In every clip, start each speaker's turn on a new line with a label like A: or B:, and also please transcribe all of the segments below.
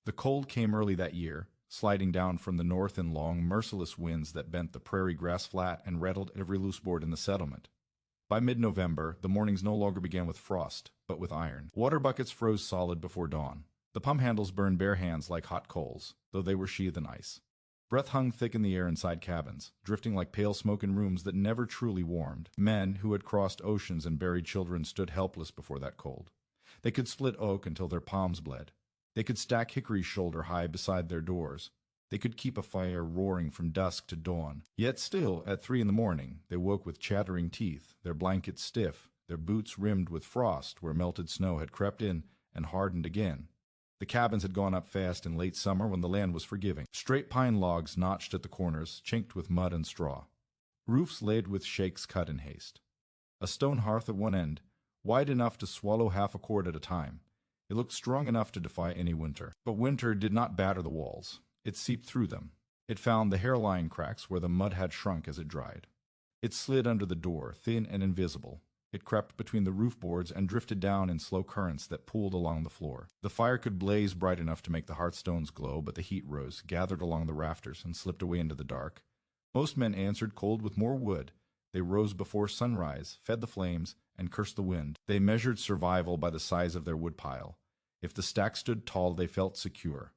A: The cold came early that year, sliding down from the north in long, merciless winds that bent the prairie grass flat and rattled every loose board in the settlement. By mid-November, the mornings no longer began with frost, but with iron. Water buckets froze solid before dawn. The pump handles burned bare hands like hot coals, though they were sheathed in ice. Breath hung thick in the air inside cabins, drifting like pale smoke in rooms that never truly warmed. Men who had crossed oceans and buried children stood helpless before that cold. They could split oak until their palms bled. They could stack hickory shoulder high beside their doors. They could keep a fire roaring from dusk to dawn. Yet still, at 3 in the morning, they woke with chattering teeth, their blankets stiff, their boots rimmed with frost where melted snow had crept in and hardened again. The cabins had gone up fast in late summer when the land was forgiving. Straight pine logs notched at the corners, chinked with mud and straw. Roofs laid with shakes cut in haste. A stone hearth at one end, wide enough to swallow half a cord at a time. It looked strong enough to defy any winter. But winter did not batter the walls. It seeped through them. It found the hairline cracks where the mud had shrunk as it dried. It slid under the door, thin and invisible. It crept between the roof boards and drifted down in slow currents that pooled along the floor. The fire could blaze bright enough to make the hearthstones glow, but the heat rose, gathered along the rafters, and slipped away into the dark. Most men answered cold with more wood. They rose before sunrise, fed the flames, and cursed the wind. They measured survival by the size of their woodpile. If the stack stood tall, they felt secure.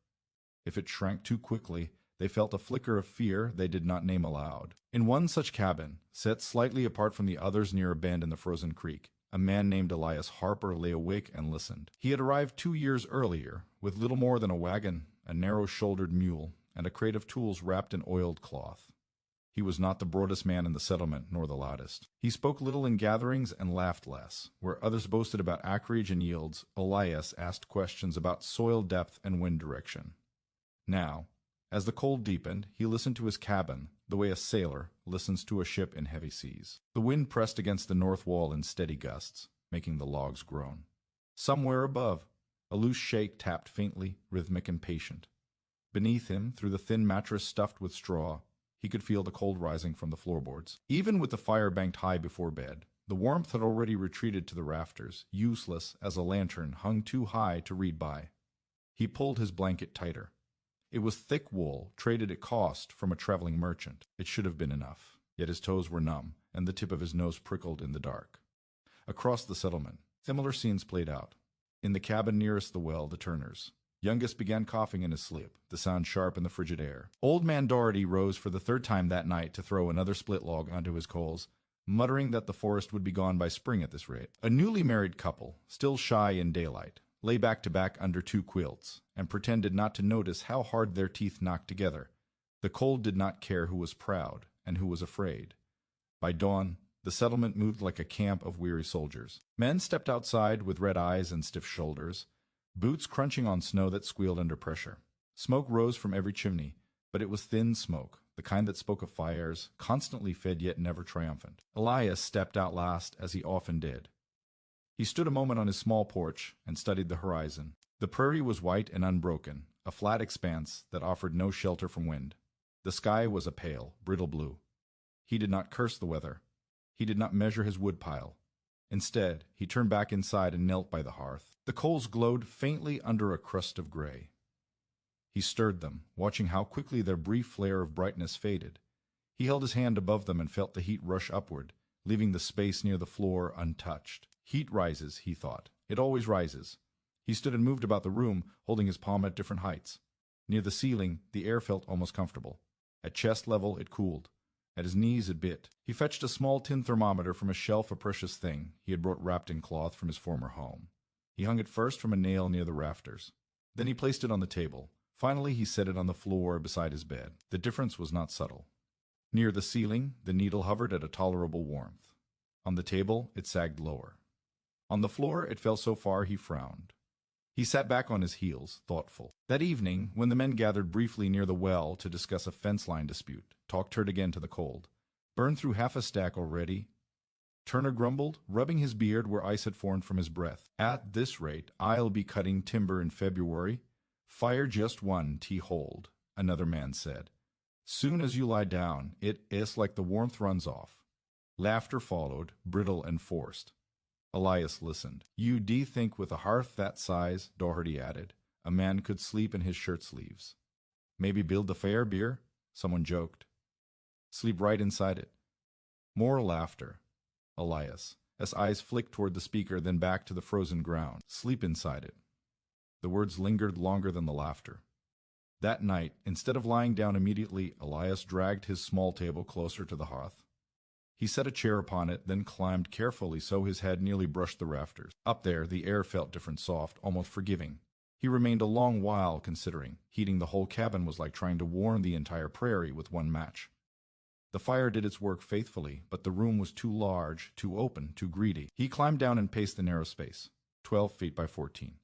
A: If it shrank too quickly, they felt a flicker of fear they did not name aloud. In one such cabin, set slightly apart from the others near a bend in the frozen creek, a man named Elias Harper lay awake and listened. He had arrived 2 years earlier, with little more than a wagon, a narrow-shouldered mule, and a crate of tools wrapped in oiled cloth. He was not the broadest man in the settlement, nor the loudest. He spoke little in gatherings and laughed less. Where others boasted about acreage and yields, Elias asked questions about soil depth and wind direction. Now, as the cold deepened, he listened to his cabin the way a sailor listens to a ship in heavy seas. The wind pressed against the north wall in steady gusts, making the logs groan. Somewhere above, a loose shake tapped faintly, rhythmic and patient. Beneath him, through the thin mattress stuffed with straw, he could feel the cold rising from the floorboards. Even with the fire banked high before bed, the warmth had already retreated to the rafters, useless as a lantern hung too high to read by. He pulled his blanket tighter. It was thick wool, traded at cost from a traveling merchant. It should have been enough. Yet his toes were numb, and the tip of his nose prickled in the dark. Across the settlement, similar scenes played out. In the cabin nearest the well, the Turners. Youngest began coughing in his sleep, the sound sharp in the frigid air. Old man Doherty rose for the 3rd time that night to throw another split log onto his coals, muttering that the forest would be gone by spring at this rate. A newly married couple, still shy in daylight, lay back to back under 2 quilts, and pretended not to notice how hard their teeth knocked together. The cold did not care who was proud and who was afraid. By dawn, the settlement moved like a camp of weary soldiers. Men stepped outside with red eyes and stiff shoulders, boots crunching on snow that squealed under pressure. Smoke rose from every chimney, but it was thin smoke, the kind that spoke of fires, constantly fed yet never triumphant. Elias stepped out last, as he often did. He stood a moment on his small porch and studied the horizon. The prairie was white and unbroken, a flat expanse that offered no shelter from wind. The sky was a pale, brittle blue. He did not curse the weather. He did not measure his woodpile. Instead, he turned back inside and knelt by the hearth. The coals glowed faintly under a crust of gray. He stirred them, watching how quickly their brief flare of brightness faded. He held his hand above them and felt the heat rush upward, leaving the space near the floor untouched. Heat rises, he thought. It always rises. He stood and moved about the room, holding his palm at different heights. Near the ceiling, the air felt almost comfortable. At chest level, it cooled. At his knees, it bit. He fetched a small tin thermometer from a shelf, a precious thing he had brought wrapped in cloth from his former home. He hung it first from a nail near the rafters. Then he placed it on the table. Finally, he set it on the floor beside his bed. The difference was not subtle. Near the ceiling, the needle hovered at a tolerable warmth. On the table, it sagged lower. On the floor, it fell so far he frowned. He sat back on his heels, thoughtful. That evening, when the men gathered briefly near the well to discuss a fence line dispute, talk turned again to the cold. Burned through half a stack already? Turner grumbled, rubbing his beard where ice had formed from his breath. At this rate, I'll be cutting timber in February. Fire just one, hold, another man said. Soon as you lie down, it is like the warmth runs off. Laughter followed, brittle and forced. Elias listened. You do think with a hearth that size, Doherty added, A man could sleep in his shirt sleeves. Maybe build the fire, beer? Someone joked. Sleep right inside it. More laughter. Elias, as eyes flicked toward the speaker, then back to the frozen ground. Sleep inside it. The words lingered longer than the laughter. That night, instead of lying down immediately, Elias dragged his small table closer to the hearth. He set a chair upon it, then climbed carefully so his head nearly brushed the rafters. Up there, the air felt different, soft, almost forgiving. He remained a long while considering. Heating the whole cabin was like trying to warm the entire prairie with one match. The fire did its work faithfully, but the room was too large, too open, too greedy. He climbed down and paced the narrow space, 12 feet by 14.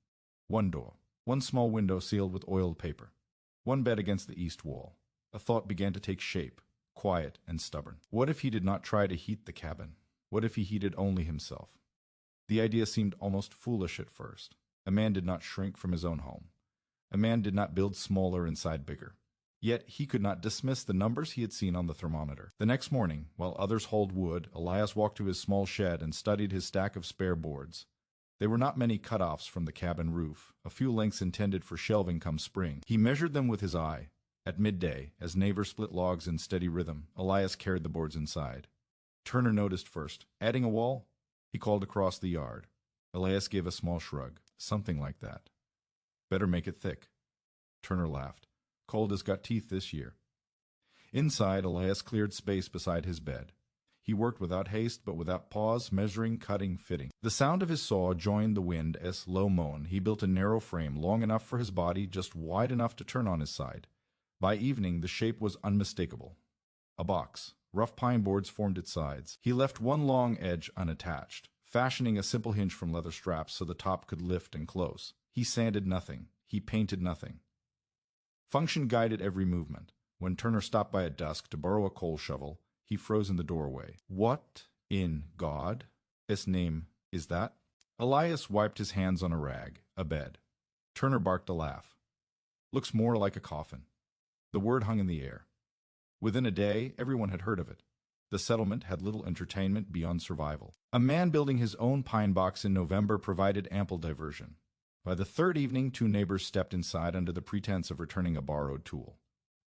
A: One door, one small window sealed with oiled paper, one bed against the east wall. A thought began to take shape, quiet and stubborn. What if he did not try to heat the cabin? What if he heated only himself? The idea seemed almost foolish at first. A man did not shrink from his own home. A man did not build smaller inside bigger. Yet he could not dismiss the numbers he had seen on the thermometer. The next morning, while others hauled wood, Elias walked to his small shed and studied his stack of spare boards. There were not many cut-offs from the cabin roof, a few lengths intended for shelving come spring. He measured them with his eye. At midday, as neighbors split logs in steady rhythm, Elias carried the boards inside. Turner noticed first. Adding a wall? He called across the yard. Elias gave a small shrug. Something like that. Better make it thick. Turner laughed. Cold has got teeth this year. Inside, Elias cleared space beside his bed. He worked without haste, but without pause, measuring, cutting, fitting. The sound of his saw joined the wind as, low moan, he built a narrow frame, long enough for his body, just wide enough to turn on his side. By evening, the shape was unmistakable. A box. Rough pine boards formed its sides. He left one long edge unattached, fashioning a simple hinge from leather straps so the top could lift and close. He sanded nothing. He painted nothing. Function guided every movement. When Turner stopped by at dusk to borrow a coal shovel, he froze in the doorway. What in God's name is that? Elias wiped his hands on a rag, a bed. Turner barked a laugh. Looks more like a coffin. The word hung in the air. Within a day, everyone had heard of it. The settlement had little entertainment beyond survival. A man building his own pine box in November provided ample diversion. By the third evening, two neighbors stepped inside under the pretense of returning a borrowed tool.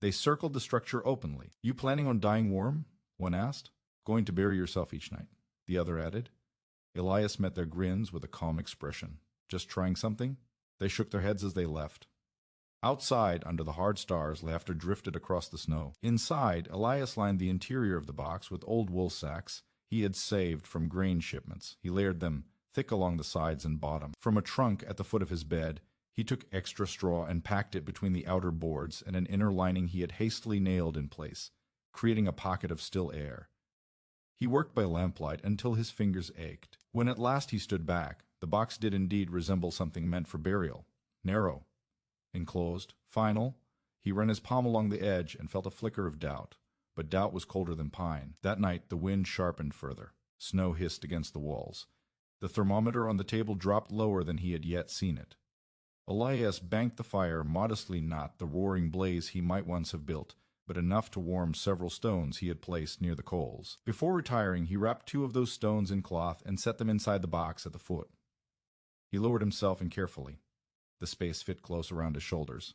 A: They circled the structure openly. You planning on dying warm? One asked. Going to bury yourself each night, the other added. Elias met their grins with a calm expression. Just trying something? They shook their heads as they left. Outside, under the hard stars, laughter drifted across the snow. Inside, Elias lined the interior of the box with old wool sacks he had saved from grain shipments. He layered them thick along the sides and bottom. From a trunk at the foot of his bed, he took extra straw and packed it between the outer boards and an inner lining he had hastily nailed in place, creating a pocket of still air. He worked by lamplight until his fingers ached. When at last he stood back, the box did indeed resemble something meant for burial. Narrow, enclosed, final. He ran his palm along the edge and felt a flicker of doubt. But doubt was colder than pine. That night the wind sharpened further. Snow hissed against the walls. The thermometer on the table dropped lower than he had yet seen it. Elias banked the fire, modestly not the roaring blaze he might once have built, but enough to warm several stones he had placed near the coals. Before retiring, he wrapped two of those stones in cloth and set them inside the box at the foot. He lowered himself in carefully. The space fit close around his shoulders.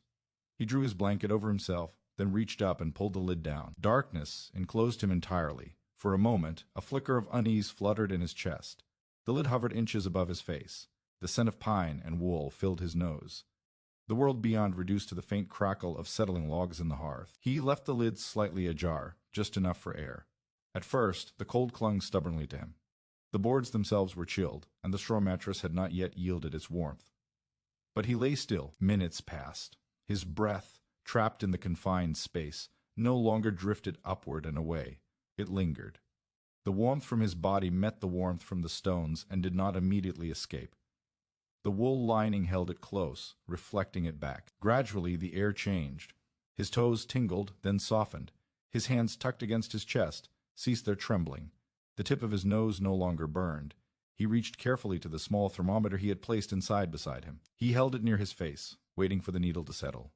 A: He drew his blanket over himself, then reached up and pulled the lid down. Darkness enclosed him entirely. For a moment, a flicker of unease fluttered in his chest. The lid hovered inches above his face. The scent of pine and wool filled his nose. The world beyond reduced to the faint crackle of settling logs in the hearth. He left the lid slightly ajar, just enough for air. At first, the cold clung stubbornly to him. The boards themselves were chilled, and the straw mattress had not yet yielded its warmth. But he lay still. Minutes passed. His breath, trapped in the confined space, no longer drifted upward and away. It lingered. The warmth from his body met the warmth from the stones and did not immediately escape. The wool lining held it close, reflecting it back. Gradually the air changed. His toes tingled, then softened. His hands tucked against his chest ceased their trembling. The tip of his nose no longer burned. He reached carefully to the small thermometer he had placed inside beside him. He held it near his face, waiting for the needle to settle.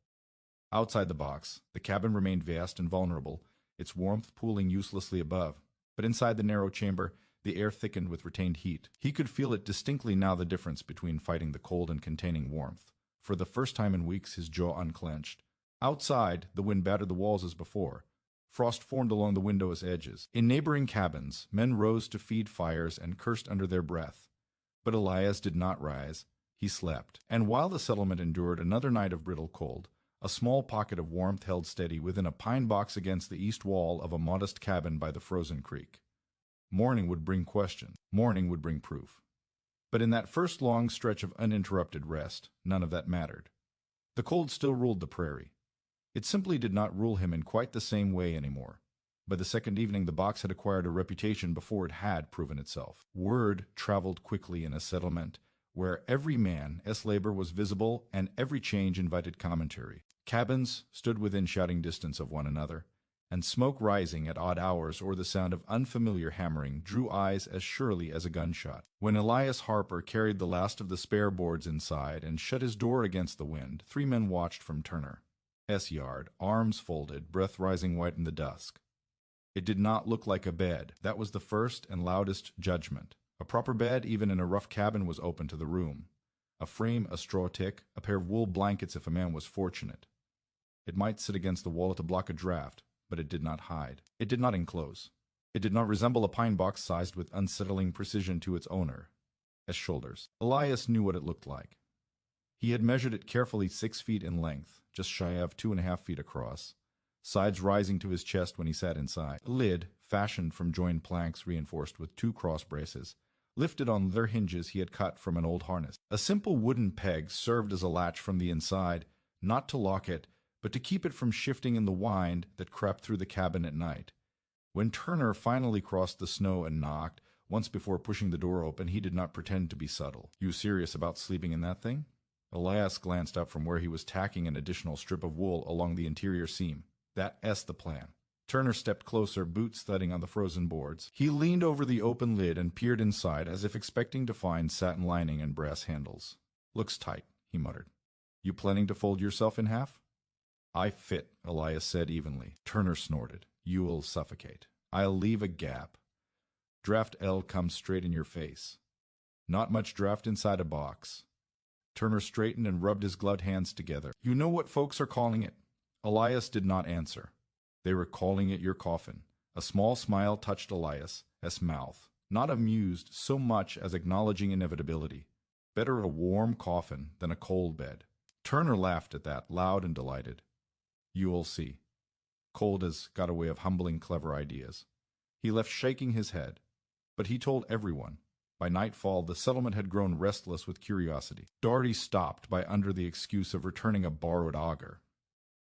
A: Outside the box, the cabin remained vast and vulnerable, its warmth pooling uselessly above. But inside the narrow chamber, the air thickened with retained heat. He could feel it distinctly now, the difference between fighting the cold and containing warmth. For the first time in weeks, his jaw unclenched. Outside, the wind battered the walls as before. Frost formed along the window's edges. In neighboring cabins, men rose to feed fires and cursed under their breath. But Elias did not rise. He slept. And while the settlement endured another night of brittle cold, a small pocket of warmth held steady within a pine box against the east wall of a modest cabin by the frozen creek. Morning would bring question. Morning would bring proof. But in that first long stretch of uninterrupted rest, none of that mattered. The cold still ruled the prairie. It simply did not rule him in quite the same way anymore. By the second evening, the box had acquired a reputation before it had proven itself. Word traveled quickly in a settlement where every man's labor was visible and every change invited commentary. Cabins stood within shouting distance of one another, and smoke rising at odd hours or the sound of unfamiliar hammering drew eyes as surely as a gunshot. When Elias Harper carried the last of the spare boards inside and shut his door against the wind, 3 men watched from Turner's yard, arms folded, breath rising white in the dusk. It did not look like a bed. That was the first and loudest judgment. A proper bed, even in a rough cabin, was open to the room. A frame, a straw tick, a pair of wool blankets if a man was fortunate. It might sit against the wall to block a draft, but it did not hide. It did not enclose. It did not resemble a pine box sized with unsettling precision to its owner's shoulders. Elias knew what it looked like. He had measured it carefully 6 feet in length, just shy of 2.5 feet across, sides rising to his chest when he sat inside. A lid, fashioned from joined planks reinforced with 2 cross braces, lifted on their hinges he had cut from an old harness. A simple wooden peg served as a latch from the inside, not to lock it, but to keep it from shifting in the wind that crept through the cabin at night. When Turner finally crossed the snow and knocked, once before pushing the door open, he did not pretend to be subtle. "You serious about sleeping in that thing?" Elias glanced up from where he was tacking an additional strip of wool along the interior seam. "That's the plan." Turner stepped closer, boots thudding on the frozen boards. He leaned over the open lid and peered inside as if expecting to find satin lining and brass handles. "Looks tight," he muttered. "You planning to fold yourself in half?" "I fit," Elias said evenly. Turner snorted. "You'll suffocate. I'll leave a gap. Draft L comes straight in your face. Not much draft inside a box." Turner straightened and rubbed his gloved hands together. "You know what folks are calling it?" Elias did not answer. "They were calling it your coffin." A small smile touched Elias's mouth, not amused so much as acknowledging inevitability. Better a warm coffin than a cold bed. Turner laughed at that, loud and delighted. "You'll see. Cold has got a way of humbling clever ideas." He left shaking his head. But he told everyone. By nightfall, the settlement had grown restless with curiosity. Doherty stopped by under the excuse of returning a borrowed auger.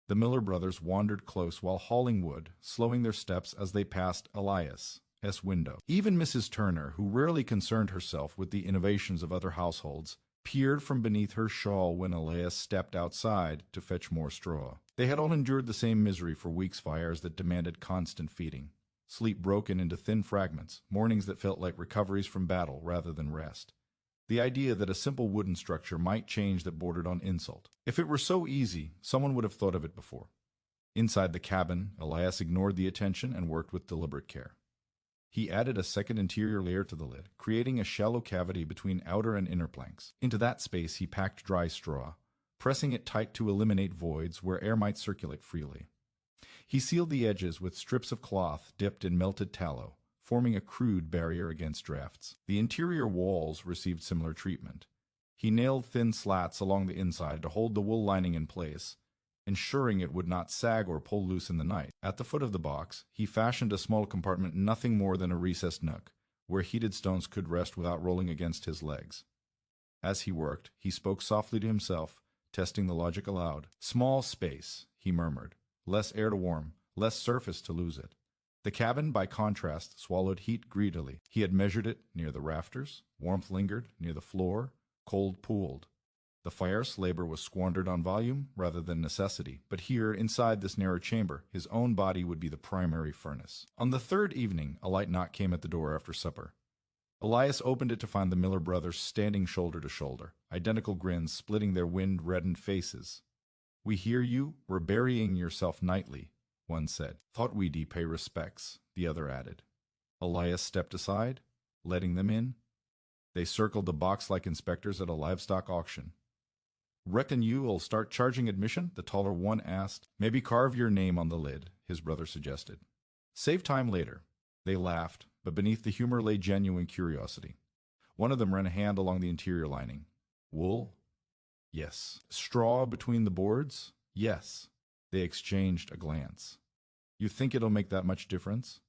A: The Miller brothers wandered close while hauling wood, slowing their steps as they passed Elias's window. Even Mrs. Turner, who rarely concerned herself with the innovations of other households, peered from beneath her shawl when Elias stepped outside to fetch more straw. They had all endured the same misery for weeks' fires that demanded constant feeding. Sleep broken into thin fragments, mornings that felt like recoveries from battle rather than rest. The idea that a simple wooden structure might change that bordered on insult. If it were so easy, someone would have thought of it before. Inside the cabin, Elias ignored the attention and worked with deliberate care. He added a second interior layer to the lid, creating a shallow cavity between outer and inner planks. Into that space he packed dry straw, pressing it tight to eliminate voids where air might circulate freely. He sealed the edges with strips of cloth dipped in melted tallow, forming a crude barrier against drafts. The interior walls received similar treatment. He nailed thin slats along the inside to hold the wool lining in place, ensuring it would not sag or pull loose in the night. At the foot of the box, he fashioned a small compartment nothing more than a recessed nook, where heated stones could rest without rolling against his legs. As he worked, he spoke softly to himself, testing the logic aloud. "Small space," he murmured. "Less air to warm, less surface to lose it." The cabin, by contrast, swallowed heat greedily. He had measured it near the rafters, warmth lingered near the floor, cold pooled. The fire's labor was squandered on volume rather than necessity, but here, inside this narrow chamber, his own body would be the primary furnace. On the third evening, a light knock came at the door after supper. Elias opened it to find the Miller brothers standing shoulder to shoulder, identical grins splitting their wind-reddened faces. "We hear you were burying yourself nightly," one said. "Thought we'd pay respects," the other added. Elias stepped aside, letting them in. They circled the box like inspectors at a livestock auction. Reckon you'll start charging admission? The taller one asked. Maybe carve your name on the lid, his brother suggested. Save time later. They laughed, but beneath the humor lay genuine curiosity. One of them ran a hand along the interior lining. Wool? Yes. Straw between the boards? Yes. They exchanged a glance. You think it'll make that much difference?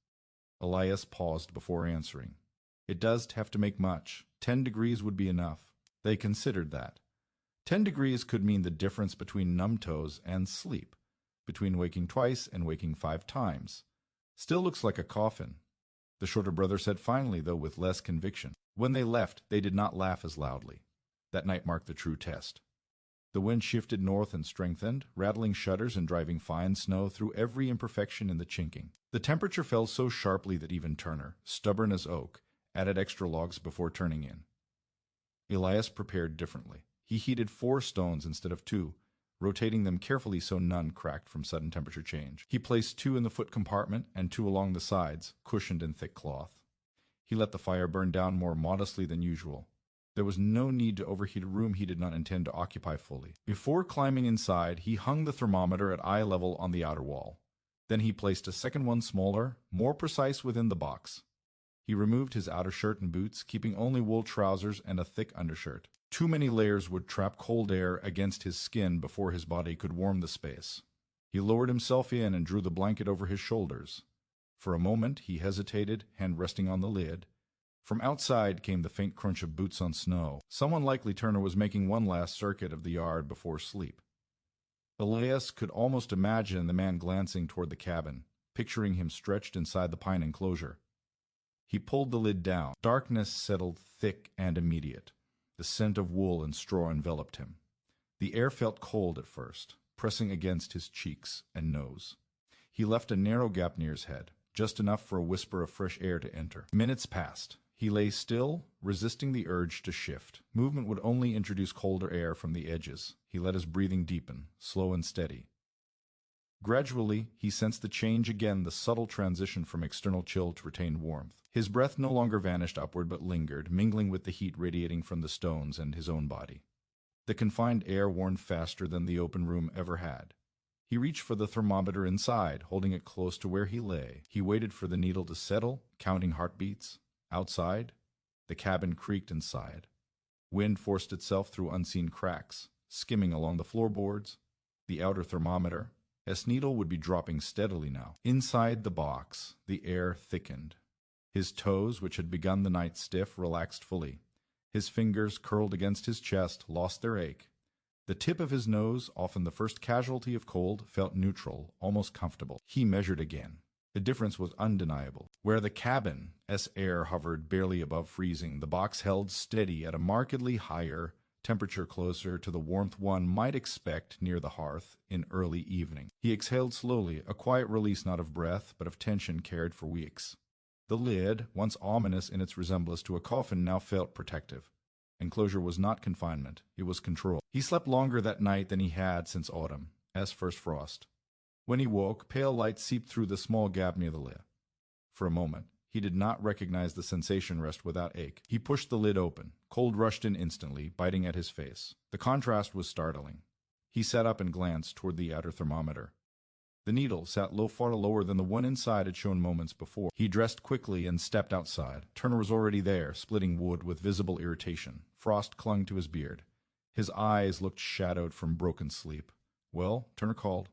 A: Elias paused before answering. It does have to make much. 10 degrees would be enough. They considered that. 10 degrees could mean the difference between numb toes and sleep, between waking twice and waking 5 times. Still looks like a coffin. The shorter brother said finally, though with less conviction. When they left, they did not laugh as loudly. That night marked the true test. The wind shifted north and strengthened, rattling shutters and driving fine snow through every imperfection in the chinking. The temperature fell so sharply that even Turner, stubborn as oak, added extra logs before turning in. Elias prepared differently. He heated 4 stones instead of 2, rotating them carefully so none cracked from sudden temperature change. He placed 2 in the foot compartment and 2 along the sides, cushioned in thick cloth. He let the fire burn down more modestly than usual. There was no need to overheat a room he did not intend to occupy fully. Before climbing inside, he hung the thermometer at eye level on the outer wall. Then he placed a second one smaller, more precise within the box. He removed his outer shirt and boots, keeping only wool trousers and a thick undershirt. Too many layers would trap cold air against his skin before his body could warm the space. He lowered himself in and drew the blanket over his shoulders. For a moment he hesitated, hand resting on the lid. From outside came the faint crunch of boots on snow. Someone, likely Turner, was making one last circuit of the yard before sleep. Elias could almost imagine the man glancing toward the cabin, picturing him stretched inside the pine enclosure. He pulled the lid down. Darkness settled thick and immediate. The scent of wool and straw enveloped him. The air felt cold at first, pressing against his cheeks and nose. He left a narrow gap near his head, just enough for a whisper of fresh air to enter. Minutes passed. He lay still, resisting the urge to shift. Movement would only introduce colder air from the edges. He let his breathing deepen, slow and steady. Gradually, he sensed the change again, the subtle transition from external chill to retained warmth. His breath no longer vanished upward but lingered, mingling with the heat radiating from the stones and his own body. The confined air warmed faster than the open room ever had. He reached for the thermometer inside, holding it close to where he lay. He waited for the needle to settle, counting heartbeats. Outside, the cabin creaked and sighed. Wind forced itself through unseen cracks, skimming along the floorboards. The outer thermometer, S needle, would be dropping steadily now. Inside the box, the air thickened. His toes, which had begun the night stiff, relaxed fully. His fingers, curled against his chest, lost their ache. The tip of his nose, often the first casualty of cold, felt neutral, almost comfortable. He measured again. The difference was undeniable. Where the cabin's air hovered barely above freezing, the box held steady at a markedly higher temperature, closer to the warmth one might expect near the hearth in early evening. He exhaled slowly, a quiet release not of breath, but of tension carried for weeks. The lid, once ominous in its resemblance to a coffin, now felt protective. Enclosure was not confinement, it was control. He slept longer that night than he had since autumn's first frost. When he woke, pale light seeped through the small gap near the lid. For a moment, he did not recognize the sensation rest without ache. He pushed the lid open. Cold rushed in instantly, biting at his face. The contrast was startling. He sat up and glanced toward the outer thermometer. The needle sat far lower than the one inside had shown moments before. He dressed quickly and stepped outside. Turner was already there, splitting wood with visible irritation. Frost clung to his beard. His eyes looked shadowed from broken sleep. "Well?" Turner called.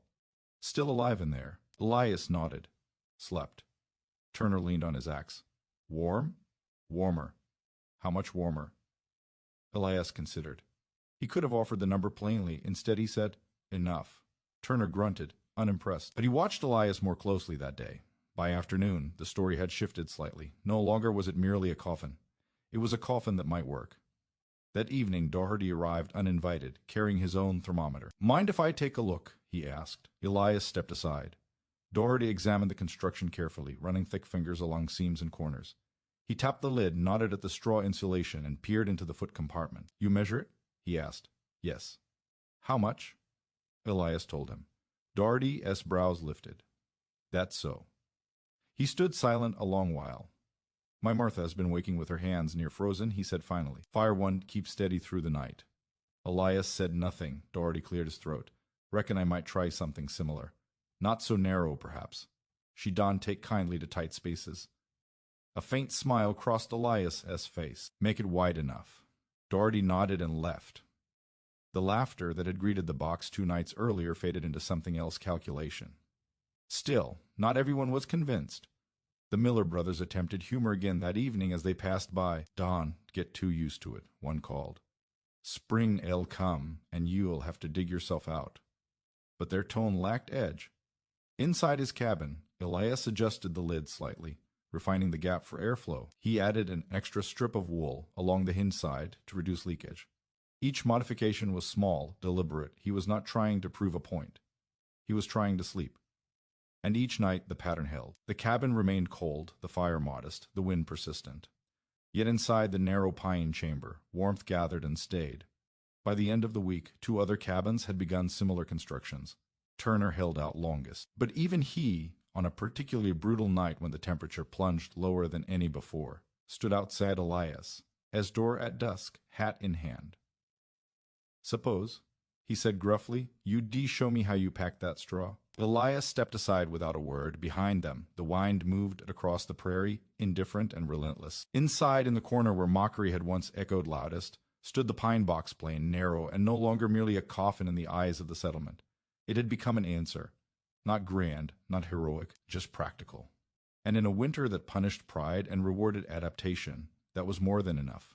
A: "Still alive in there." Elias nodded. Slept. Turner leaned on his axe. "Warm?" "Warmer." "How much warmer?" Elias considered. He could have offered the number plainly. Instead he said, "Enough." Turner grunted, unimpressed. But he watched Elias more closely that day. By afternoon, the story had shifted slightly. No longer was it merely a coffin. It was a coffin that might work. That evening, Doherty arrived uninvited, carrying his own thermometer. "Mind if I take a look?" he asked. Elias stepped aside. Doherty examined the construction carefully, running thick fingers along seams and corners. He tapped the lid, nodded at the straw insulation, and peered into the foot compartment. "You measure it?" he asked. "Yes." "How much?" Elias told him. Doherty's brows lifted. "That's so." He stood silent a long while. "My Martha has been waking with her hands near frozen," he said finally. "Firewood keeps steady through the night." Elias said nothing. Doherty cleared his throat. Reckon I might try something similar. Not so narrow, perhaps. She donned take kindly to tight spaces. A faint smile crossed Elias's face. Make it wide enough. Doherty nodded and left. The laughter that had greeted the box 2 nights earlier faded into something else calculation. Still, not everyone was convinced. The Miller brothers attempted humor again that evening as they passed by. Don, get too used to it, one called. Spring will come, and you'll have to dig yourself out. But their tone lacked edge. Inside his cabin, Elias adjusted the lid slightly, refining the gap for airflow. He added an extra strip of wool along the hinge side to reduce leakage. Each modification was small, deliberate. He was not trying to prove a point. He was trying to sleep. And each night the pattern held. The cabin remained cold, the fire modest, the wind persistent. Yet inside the narrow pine chamber, warmth gathered and stayed. By the end of the week, 2 other cabins had begun similar constructions. Turner held out longest. But even he, on a particularly brutal night when the temperature plunged lower than any before, stood outside Elias, as door at dusk, hat in hand. Suppose, he said gruffly, you show me how you packed that straw. Elias stepped aside without a word. Behind them, the wind moved across the prairie, indifferent and relentless. Inside, in the corner where mockery had once echoed loudest, stood the pine box plane, narrow and no longer merely a coffin in the eyes of the settlement. It had become an answer, not grand, not heroic, just practical. And in a winter that punished pride and rewarded adaptation, that was more than enough.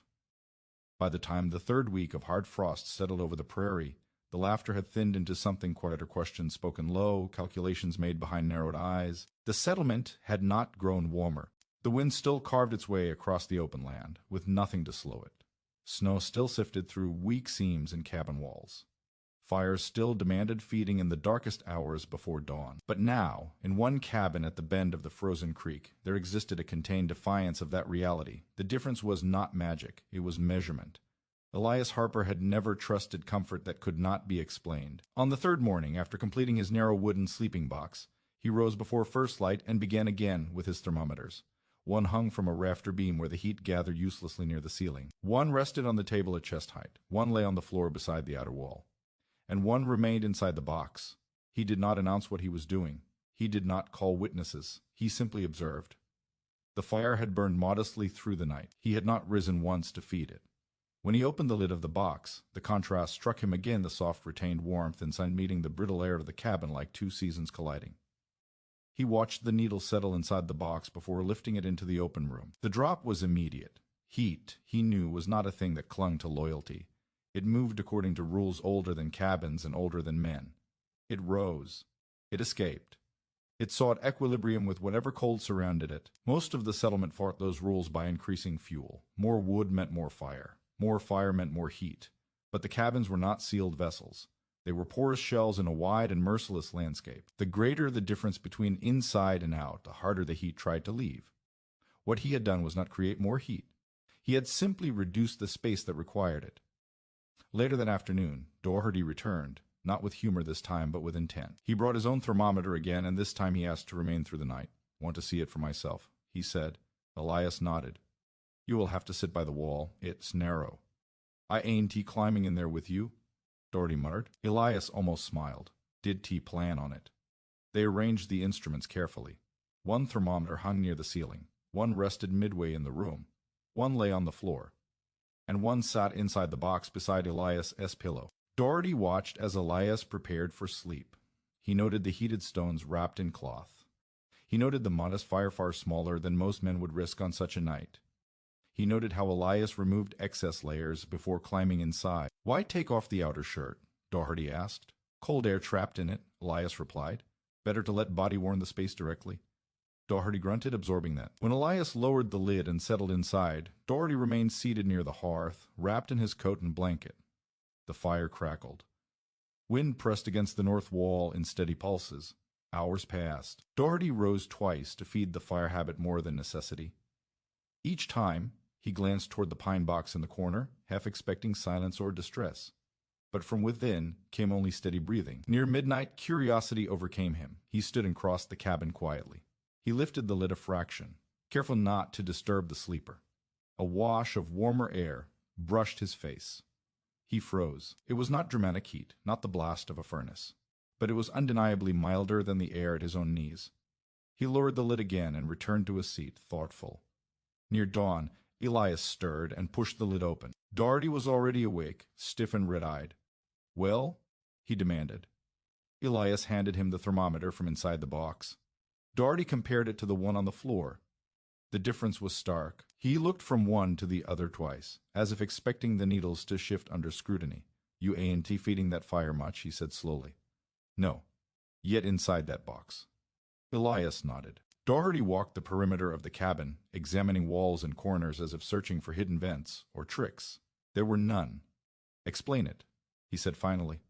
A: By the time the 3rd week of hard frost settled over the prairie, the laughter had thinned into something quieter, questions spoken low, calculations made behind narrowed eyes. The settlement had not grown warmer. The wind still carved its way across the open land, with nothing to slow it. Snow still sifted through weak seams in cabin walls. Fires still demanded feeding in the darkest hours before dawn. But now, in one cabin at the bend of the frozen creek, there existed a contained defiance of that reality. The difference was not magic, it was measurement. Elias Harper had never trusted comfort that could not be explained. On the 3rd morning, after completing his narrow wooden sleeping box, he rose before first light and began again with his thermometers. One hung from a rafter beam where the heat gathered uselessly near the ceiling. One rested on the table at chest height. One lay on the floor beside the outer wall. And one remained inside the box. He did not announce what he was doing. He did not call witnesses. He simply observed. The fire had burned modestly through the night. He had not risen once to feed it. When he opened the lid of the box, the contrast struck him again, the soft retained warmth inside meeting the brittle air of the cabin like 2 seasons colliding. He watched the needle settle inside the box before lifting it into the open room. The drop was immediate. Heat, he knew, was not a thing that clung to loyalty. It moved according to rules older than cabins and older than men. It rose. It escaped. It sought equilibrium with whatever cold surrounded it. Most of the settlement fought those rules by increasing fuel. More wood meant more fire. More fire meant more heat. But the cabins were not sealed vessels. They were porous shells in a wide and merciless landscape. The greater the difference between inside and out, the harder the heat tried to leave. What he had done was not create more heat. He had simply reduced the space that required it. Later that afternoon, Doherty returned, not with humor this time, but with intent. He brought his own thermometer again, and this time he asked to remain through the night. Want to see it for myself, he said. Elias nodded. You will have to sit by the wall. It's narrow. I ain't climbing in there with you, Doherty muttered. Elias almost smiled. Did plan on it? They arranged the instruments carefully. One thermometer hung near the ceiling. One rested midway in the room. One lay on the floor. And one sat inside the box beside Elias's pillow. Doherty watched as Elias prepared for sleep. He noted the heated stones wrapped in cloth. He noted the modest fire far smaller than most men would risk on such a night. He noted how Elias removed excess layers before climbing inside. Why take off the outer shirt? Doherty asked. Cold air trapped in it, Elias replied. Better to let body warm the space directly. Doherty grunted, absorbing that. When Elias lowered the lid and settled inside, Doherty remained seated near the hearth, wrapped in his coat and blanket. The fire crackled. Wind pressed against the north wall in steady pulses. Hours passed. Doherty rose twice to feed the fire habit more than necessity. Each time, he glanced toward the pine box in the corner, half expecting silence or distress. But from within came only steady breathing. Near midnight, curiosity overcame him. He stood and crossed the cabin quietly. He lifted the lid a fraction, careful not to disturb the sleeper. A wash of warmer air brushed his face. He froze. It was not dramatic heat, not the blast of a furnace, but it was undeniably milder than the air at his own knees. He lowered the lid again and returned to his seat, thoughtful. Near dawn, Elias stirred and pushed the lid open. Doherty was already awake, stiff and red-eyed. "Well?" he demanded. Elias handed him the thermometer from inside the box. Doherty compared it to the one on the floor. The difference was stark. He looked from one to the other twice, as if expecting the needles to shift under scrutiny. "You ain't feeding that fire much," he said slowly. "No. Yet inside that box." Elias nodded. Doherty walked the perimeter of the cabin, examining walls and corners as if searching for hidden vents or tricks. There were none. "Explain it," he said finally.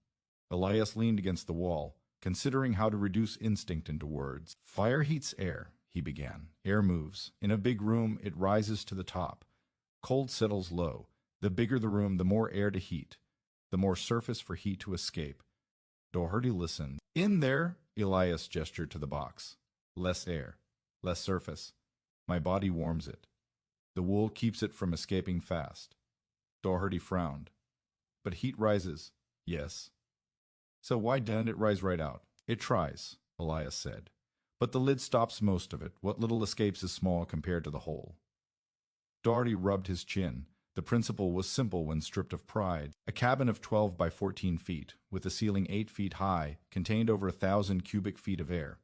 A: Elias leaned against the wall, considering how to reduce instinct into words. "Fire heats air," he began. "Air moves. In a big room, it rises to the top. Cold settles low. The bigger the room, the more air to heat, the more surface for heat to escape." Doherty listened. "In there," Elias gestured to the box. "Less air. Less surface. My body warms it. The wool keeps it from escaping fast." Doherty frowned. "But heat rises." "Yes." "So why doesn't it rise right out?" "It tries," Elias said. "But the lid stops most of it. What little escapes is small compared to the whole." Doherty rubbed his chin. The principle was simple when stripped of pride. A cabin of 12 by 14 feet, with a ceiling 8 feet high, contained over 1,000 cubic feet of air.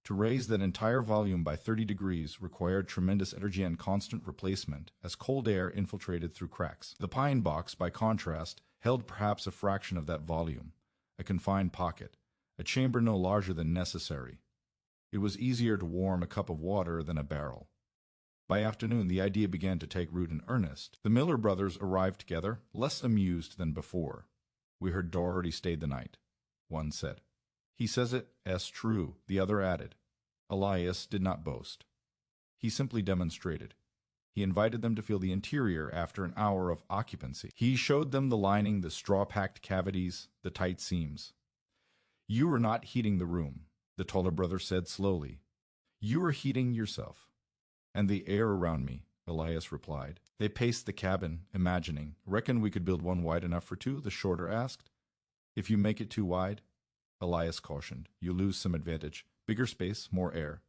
A: To raise that entire volume by 30 degrees required tremendous energy and constant replacement, as cold air infiltrated through cracks. The pine box, by contrast, held perhaps a fraction of that volume, a confined pocket, a chamber no larger than necessary. It was easier to warm a cup of water than a barrel. By afternoon, the idea began to take root in earnest. The Miller brothers arrived together, less amused than before. "We heard Doherty stayed the night," one said. "He says it's true," the other added. Elias did not boast. He simply demonstrated. He invited them to feel the interior after an hour of occupancy. He showed them the lining, the straw-packed cavities, the tight seams. "You are not heating the room," the taller brother said slowly. "You are heating yourself." "And the air around me," Elias replied. They paced the cabin, imagining. "Reckon we could build one wide enough for two?" the shorter asked. "If you make it too wide," Elias cautioned, "you lose some advantage. Bigger space, more air."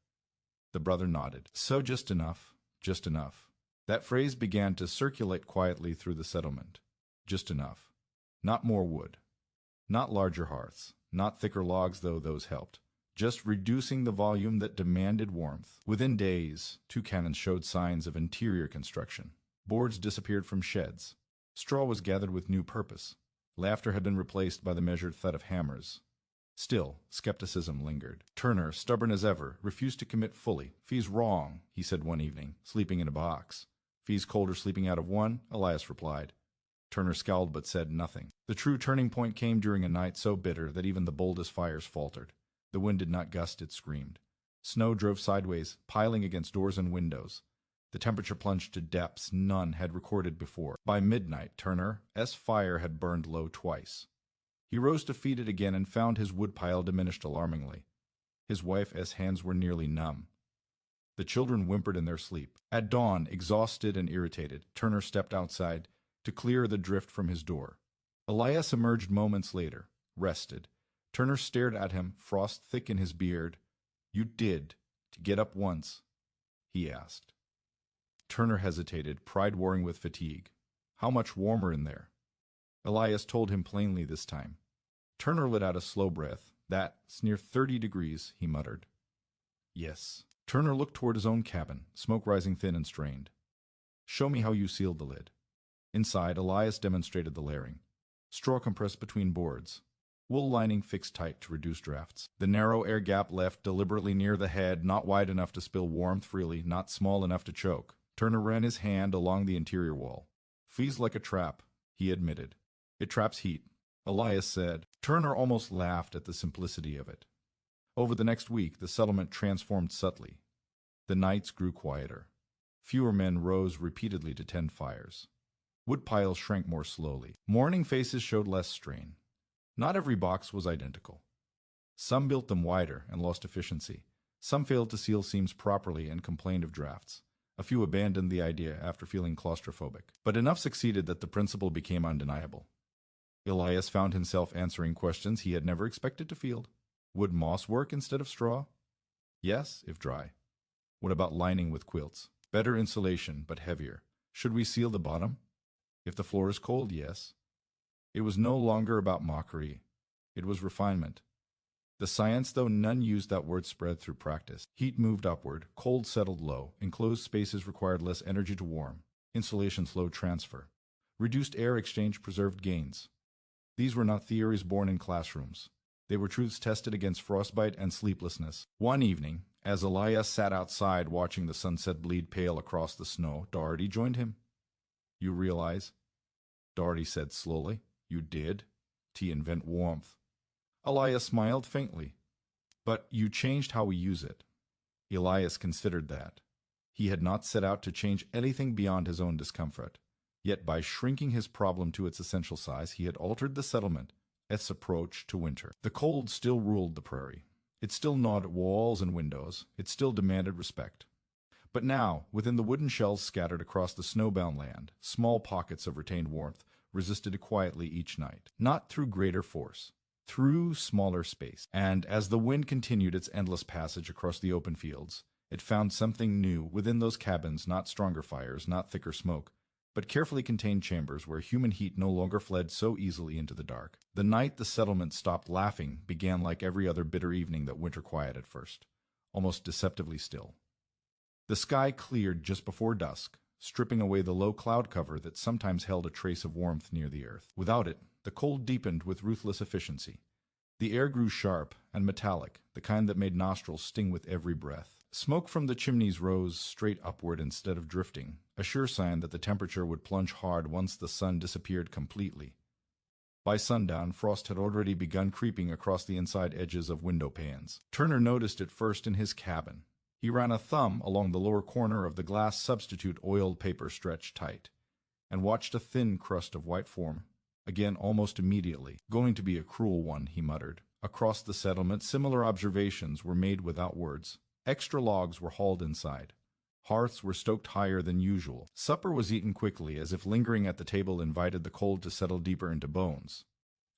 A: The brother nodded. "So just enough, just enough." That phrase began to circulate quietly through the settlement. Just enough. Not more wood. Not larger hearths. Not thicker logs, though those helped. Just reducing the volume that demanded warmth. Within days, two cannons showed signs of interior construction. Boards disappeared from sheds. Straw was gathered with new purpose. Laughter had been replaced by the measured thud of hammers. Still, skepticism lingered. Turner, stubborn as ever, refused to commit fully. "Fee's wrong," he said one evening, sleeping in a box. "Fee's colder sleeping out of one," Elias replied. Turner scowled but said nothing. The true turning point came during a night so bitter that even the boldest fires faltered. The wind did not gust, it screamed. Snow drove sideways, piling against doors and windows. The temperature plunged to depths none had recorded before. By midnight, Turner's fire had burned low twice. He rose to feed it again and found his woodpile diminished alarmingly. His wife's hands were nearly numb. The children whimpered in their sleep. At dawn, exhausted and irritated, Turner stepped outside to clear the drift from his door. Elias emerged moments later, rested. Turner stared at him, frost thick in his beard. "You did, to get up once?" he asked. Turner hesitated, pride warring with fatigue. "How much warmer in there?" Elias told him plainly this time. Turner let out a slow breath. "That's near 30 degrees, he muttered. "Yes." Turner looked toward his own cabin, smoke rising thin and strained. "Show me how you sealed the lid." Inside, Elias demonstrated the layering. Straw compressed between boards. Wool lining fixed tight to reduce drafts. The narrow air gap left deliberately near the head, not wide enough to spill warmth freely, not small enough to choke. Turner ran his hand along the interior wall. "Feels like a trap," he admitted. "It traps heat," Elias said. Turner almost laughed at the simplicity of it. Over the next week, the settlement transformed subtly. The nights grew quieter. Fewer men rose repeatedly to tend fires. Wood piles shrank more slowly. Morning faces showed less strain. Not every box was identical. Some built them wider and lost efficiency. Some failed to seal seams properly and complained of drafts. A few abandoned the idea after feeling claustrophobic. But enough succeeded that the principle became undeniable. Elias found himself answering questions he had never expected to field. Would moss work instead of straw? Yes, if dry. What about lining with quilts? Better insulation, but heavier. Should we seal the bottom? If the floor is cold, yes. It was no longer about mockery. It was refinement. The science, though none used that word, spread through practice. Heat moved upward, cold settled low, enclosed spaces required less energy to warm, insulation slowed transfer. Reduced air exchange preserved gains. These were not theories born in classrooms. They were truths tested against frostbite and sleeplessness. One evening, as Elias sat outside watching the sunset bleed pale across the snow, Doherty joined him. "You realize," Doherty said slowly, "you did, to invent warmth." Elias smiled faintly. "But you changed how we use it." Elias considered that. He had not set out to change anything beyond his own discomfort. Yet by shrinking his problem to its essential size, he had altered the settlement, its approach to winter. The cold still ruled the prairie. It still gnawed at walls and windows. It still demanded respect. But now, within the wooden shells scattered across the snowbound land, small pockets of retained warmth resisted quietly each night, not through greater force, through smaller space. And as the wind continued its endless passage across the open fields, it found something new within those cabins, not stronger fires, not thicker smoke, but carefully contained chambers where human heat no longer fled so easily into the dark. The night the settlement stopped laughing began like every other bitter evening that winter quieted first, almost deceptively still. The sky cleared just before dusk, stripping away the low cloud cover that sometimes held a trace of warmth near the earth. Without it, the cold deepened with ruthless efficiency. The air grew sharp and metallic, the kind that made nostrils sting with every breath. Smoke from the chimneys rose straight upward instead of drifting, a sure sign that the temperature would plunge hard once the sun disappeared completely. By sundown, frost had already begun creeping across the inside edges of window panes. Turner noticed it first in his cabin. He ran a thumb along the lower corner of the glass substitute oiled paper stretched tight, and watched a thin crust of white form, again almost immediately. "Going to be a cruel one," he muttered. Across the settlement, similar observations were made without words. Extra logs were hauled inside. Hearths were stoked higher than usual. Supper was eaten quickly, as if lingering at the table invited the cold to settle deeper into bones.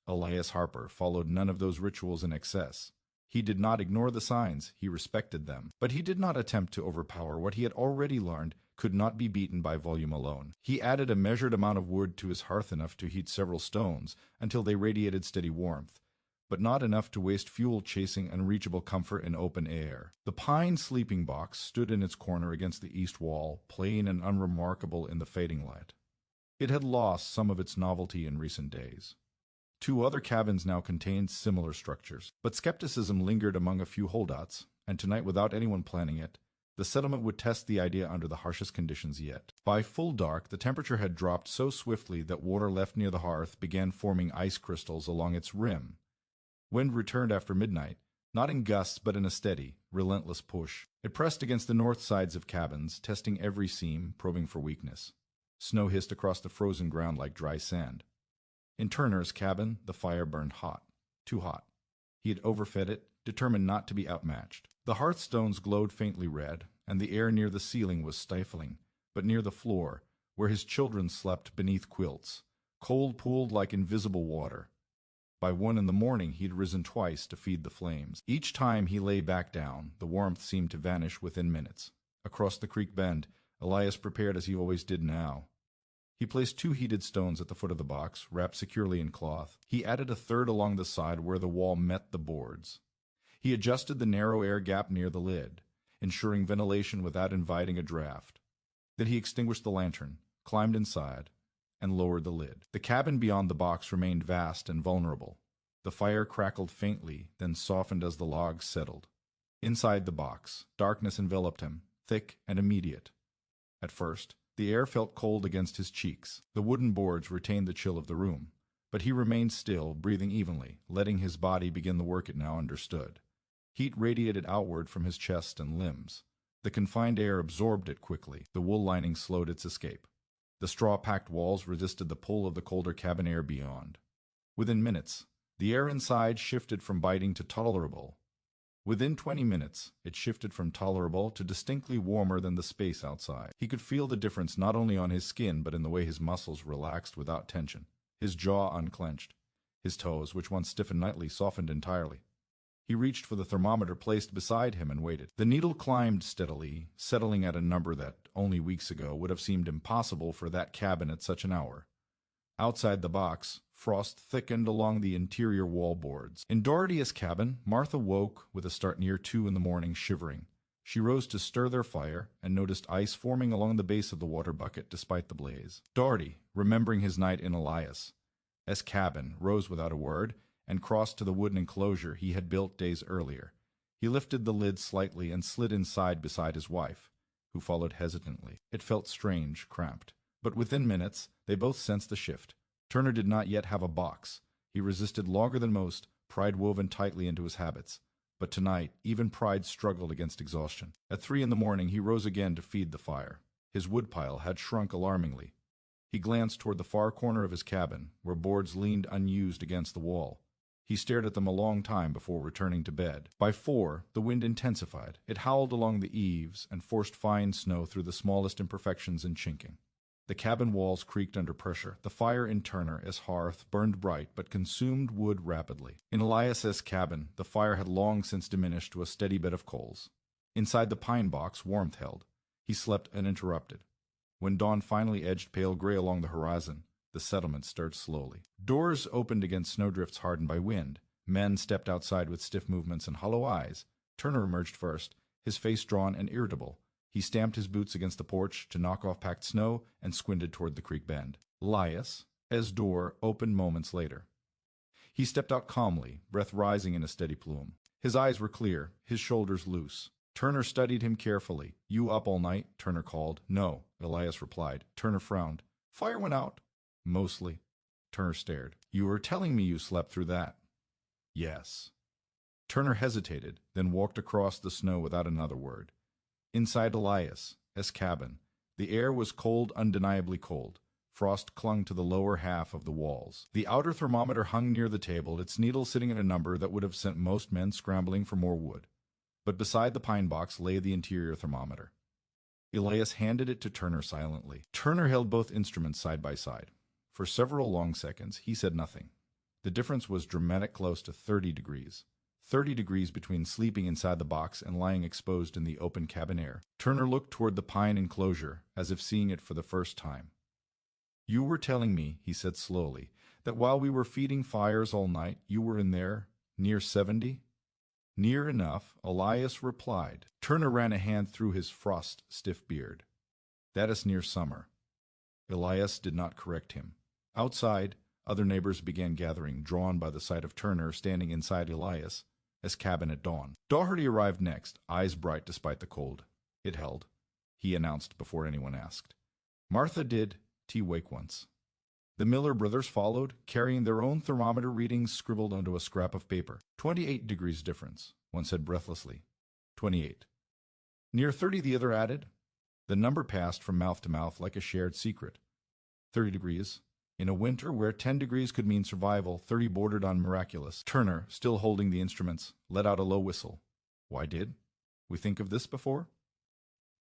A: Elias Harper followed none of those rituals in excess. He did not ignore the signs, he respected them. But he did not attempt to overpower what he had already learned could not be beaten by volume alone. He added a measured amount of wood to his hearth, enough to heat several stones until they radiated steady warmth, but not enough to waste fuel chasing unreachable comfort in open air. The pine sleeping box stood in its corner against the east wall, plain and unremarkable in the fading light. It had lost some of its novelty in recent days. 2 other cabins now contained similar structures, but skepticism lingered among a few holdouts, and tonight, without anyone planning it, the settlement would test the idea under the harshest conditions yet. By full dark, the temperature had dropped so swiftly that water left near the hearth began forming ice crystals along its rim. Wind returned after midnight, not in gusts but in a steady, relentless push. It pressed against the north sides of cabins, testing every seam, probing for weakness. Snow hissed across the frozen ground like dry sand. In Turner's cabin, the fire burned hot, too hot. He had overfed it, determined not to be outmatched. The hearthstones glowed faintly red, and the air near the ceiling was stifling, but near the floor, where his children slept beneath quilts, cold pooled like invisible water. By 1 in the morning he'd risen twice to feed the flames. Each time he lay back down, the warmth seemed to vanish within minutes. Across the creek bend, Elias prepared as he always did now. He placed 2 heated stones at the foot of the box, wrapped securely in cloth. He added a third along the side where the wall met the boards. He adjusted the narrow air gap near the lid, ensuring ventilation without inviting a draft. Then he extinguished the lantern, climbed inside, and lowered the lid. The cabin beyond the box remained vast and vulnerable. The fire crackled faintly, then softened as the logs settled. Inside the box, darkness enveloped him, thick and immediate. At first, the air felt cold against his cheeks. The wooden boards retained the chill of the room, but he remained still, breathing evenly, letting his body begin the work it now understood. Heat radiated outward from his chest and limbs. The confined air absorbed it quickly. The wool lining slowed its escape. The straw-packed walls resisted the pull of the colder cabin air beyond. Within minutes, the air inside shifted from biting to tolerable. Within 20 minutes, it shifted from tolerable to distinctly warmer than the space outside. He could feel the difference not only on his skin but in the way his muscles relaxed without tension. His jaw unclenched. His toes, which once stiffened nightly, softened entirely. He reached for the thermometer placed beside him and waited. The needle climbed steadily, settling at a number that, only weeks ago, would have seemed impossible for that cabin at such an hour. Outside the box, frost thickened along the interior wall boards. In Doherty's cabin, Martha woke with a start near 2 in the morning, shivering. She rose to stir their fire and noticed ice forming along the base of the water bucket despite the blaze. Doherty, remembering his night in Elias's cabin, rose without a word and crossed to the wooden enclosure he had built days earlier. He lifted the lid slightly and slid inside beside his wife, who followed hesitantly. It felt strange, cramped. But within minutes, they both sensed the shift. Turner did not yet have a box. He resisted longer than most, pride woven tightly into his habits. But tonight, even pride struggled against exhaustion. At 3 in the morning, he rose again to feed the fire. His woodpile had shrunk alarmingly. He glanced toward the far corner of his cabin, where boards leaned unused against the wall. He stared at them a long time before returning to bed. By 4, the wind intensified. It howled along the eaves and forced fine snow through the smallest imperfections and chinking. The cabin walls creaked under pressure. The fire in Turner's hearth burned bright but consumed wood rapidly. In Elias's cabin, the fire had long since diminished to a steady bed of coals. Inside the pine box, warmth held. He slept uninterrupted. When dawn finally edged pale gray along the horizon, the settlement stirred slowly. Doors opened against snowdrifts hardened by wind. Men stepped outside with stiff movements and hollow eyes. Turner emerged first, his face drawn and irritable. He stamped his boots against the porch to knock off packed snow and squinted toward the creek bend. Elias's door opened moments later. He stepped out calmly, breath rising in a steady plume. His eyes were clear, his shoulders loose. Turner studied him carefully. "You up all night?" Turner called. "No," Elias replied. Turner frowned. "Fire went out?" "Mostly." Turner stared. "You were telling me you slept through that." "Yes." Turner hesitated, then walked across the snow without another word. Inside Elias's cabin, the air was cold, undeniably cold. Frost clung to the lower half of the walls. The outer thermometer hung near the table, its needle sitting at a number that would have sent most men scrambling for more wood. But beside the pine box lay the interior thermometer. Elias handed it to Turner silently. Turner held both instruments side by side. For several long seconds, he said nothing. The difference was dramatic, close to 30 degrees. 30 degrees between sleeping inside the box and lying exposed in the open cabin air. Turner looked toward the pine enclosure, as if seeing it for the first time. "You were telling me," he said slowly, "that while we were feeding fires all night, you were in there, near 70? "Near enough," Elias replied. Turner ran a hand through his frost-stiff beard. "That is near summer." Elias did not correct him. Outside, other neighbors began gathering, drawn by the sight of Turner standing inside Elias's cabin at dawn. Doherty arrived next, eyes bright despite the cold. "It held," he announced before anyone asked. "Martha did wake once." The Miller brothers followed, carrying their own thermometer readings scribbled onto a scrap of paper. 28 degrees difference, one said breathlessly. 28. "Near 30, the other added. The number passed from mouth to mouth like a shared secret. 30 degrees. In a winter where 10 degrees could mean survival, 30 bordered on miraculous. Turner, still holding the instruments, let out a low whistle. "Why did we think of this before?"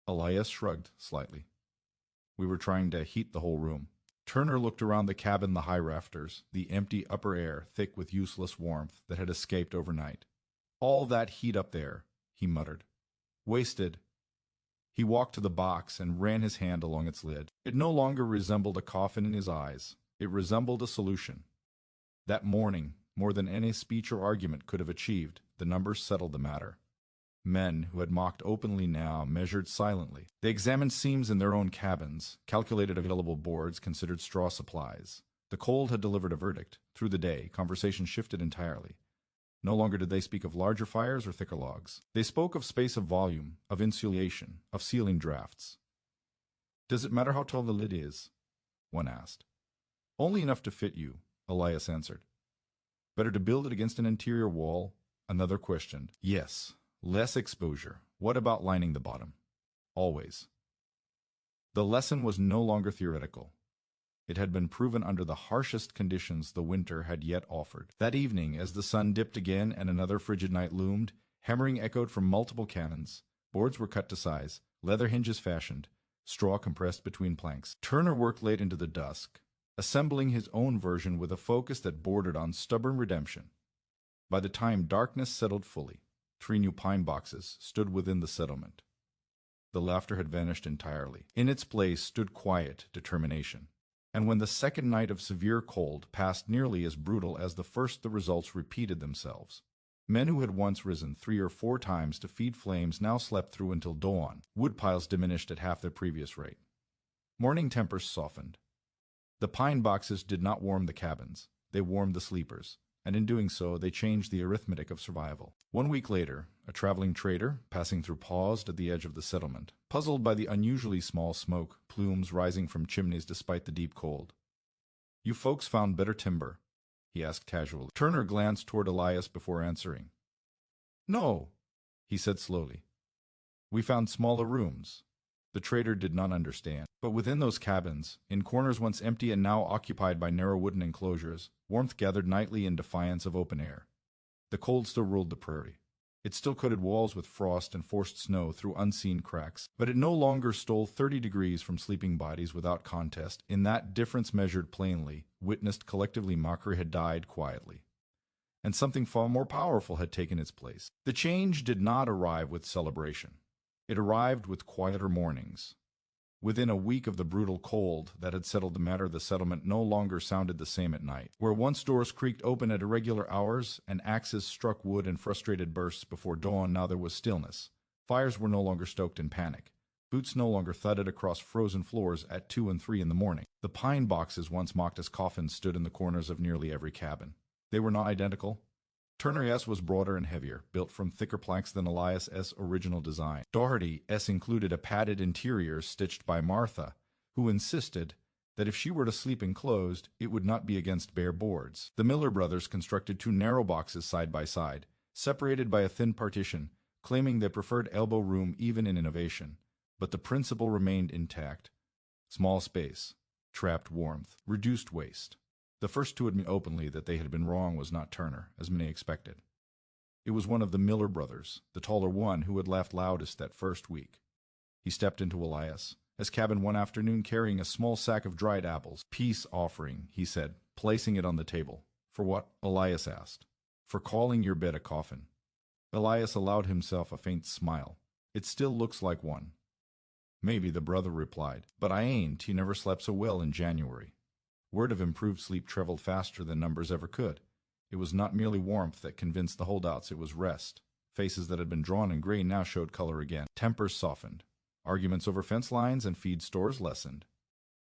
A: Elias shrugged slightly. "We were trying to heat the whole room." Turner looked around the cabin, the high rafters, the empty upper air thick with useless warmth that had escaped overnight. "All that heat up there," he muttered. "Wasted." He walked to the box and ran his hand along its lid. It no longer resembled a coffin in his eyes. It resembled a solution. That morning, more than any speech or argument could have achieved, the numbers settled the matter. Men who had mocked openly now measured silently. They examined seams in their own cabins, calculated available boards, considered straw supplies. The cold had delivered a verdict. Through the day, conversation shifted entirely. No longer did they speak of larger fires or thicker logs. They spoke of space of volume, of insulation, of ceiling drafts. "Does it matter how tall the lid is?" one asked. "Only enough to fit you," Elias answered. "Better to build it against an interior wall?" another questioned. "Yes. Less exposure. What about lining the bottom?" "Always." The lesson was no longer theoretical. It had been proven under the harshest conditions the winter had yet offered. That evening, as the sun dipped again and another frigid night loomed, hammering echoed from multiple cannons. Boards were cut to size, leather hinges fashioned, straw compressed between planks. Turner worked late into the dusk. assembling his own version with a focus that bordered on stubborn redemption. By the time darkness settled fully, 3 new pine boxes stood within the settlement. The laughter had vanished entirely. In its place stood quiet determination. And when the second night of severe cold passed nearly as brutal as the first, the results repeated themselves. Men who had once risen 3 or 4 times to feed flames now slept through until dawn. Wood piles diminished at half their previous rate. Morning tempers softened. The pine boxes did not warm the cabins. They warmed the sleepers, and in doing so they changed the arithmetic of survival. 1 week later, a traveling trader, passing through, paused at the edge of the settlement, puzzled by the unusually small smoke plumes rising from chimneys despite the deep cold. "You folks found better timber?" he asked casually. Turner glanced toward Elias before answering. "No," he said slowly. "We found smaller rooms." The trader did not understand. But within those cabins, in corners once empty and now occupied by narrow wooden enclosures, warmth gathered nightly in defiance of open air. The cold still ruled the prairie. It still coated walls with frost and forced snow through unseen cracks, but it no longer stole 30 degrees from sleeping bodies without contest. In that difference measured plainly, witnessed collectively, mockery had died quietly, and something far more powerful had taken its place. The change did not arrive with celebration. It arrived with quieter mornings. Within a week of the brutal cold that had settled the matter, the settlement no longer sounded the same at night. Where once doors creaked open at irregular hours and axes struck wood in frustrated bursts before dawn, now there was stillness. Fires were no longer stoked in panic. Boots no longer thudded across frozen floors at 2 and 3 in the morning. The pine boxes once mocked as coffins stood in the corners of nearly every cabin. They were not identical. Turner S. was broader and heavier, built from thicker planks than Elias S.'s original design. Doherty S. included a padded interior stitched by Martha, who insisted that if she were to sleep enclosed, it would not be against bare boards. The Miller brothers constructed 2 narrow boxes side by side, separated by a thin partition, claiming they preferred elbow room even in innovation. But the principle remained intact. Small space, trapped warmth, reduced waste. The first to admit openly that they had been wrong was not Turner, as many expected. It was one of the Miller brothers, the taller one, who had laughed loudest that first week. He stepped into Elias' cabin one afternoon carrying a small sack of dried apples. "Peace offering," he said, placing it on the table. "For what?" Elias asked. "For calling your bed a coffin." Elias allowed himself a faint smile. "It still looks like one." "Maybe," the brother replied, "but I ain't. He never slept so well in January." Word of improved sleep traveled faster than numbers ever could. It was not merely warmth that convinced the holdouts, it was rest. Faces that had been drawn in gray now showed color again. Tempers softened. Arguments over fence lines and feed stores lessened.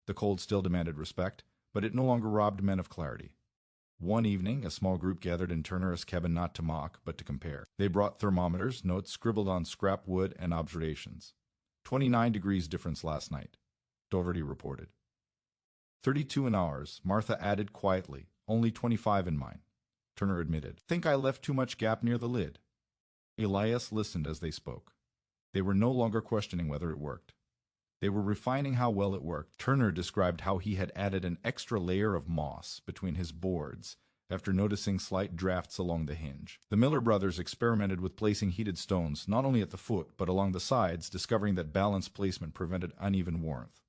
A: The cold still demanded respect, but it no longer robbed men of clarity. One evening, a small group gathered in Turner's cabin not to mock, but to compare. They brought thermometers, notes scribbled on scrap wood, and observations. 29 degrees difference last night, Doherty reported. 32 in ours, Martha added quietly. Only 25 in mine, Turner admitted. Think I left too much gap near the lid. Elias listened as they spoke. They were no longer questioning whether it worked. They were refining how well it worked. Turner described how he had added an extra layer of moss between his boards after noticing slight drafts along the hinge. The Miller brothers experimented with placing heated stones not only at the foot but along the sides, discovering that balanced placement prevented uneven warmth.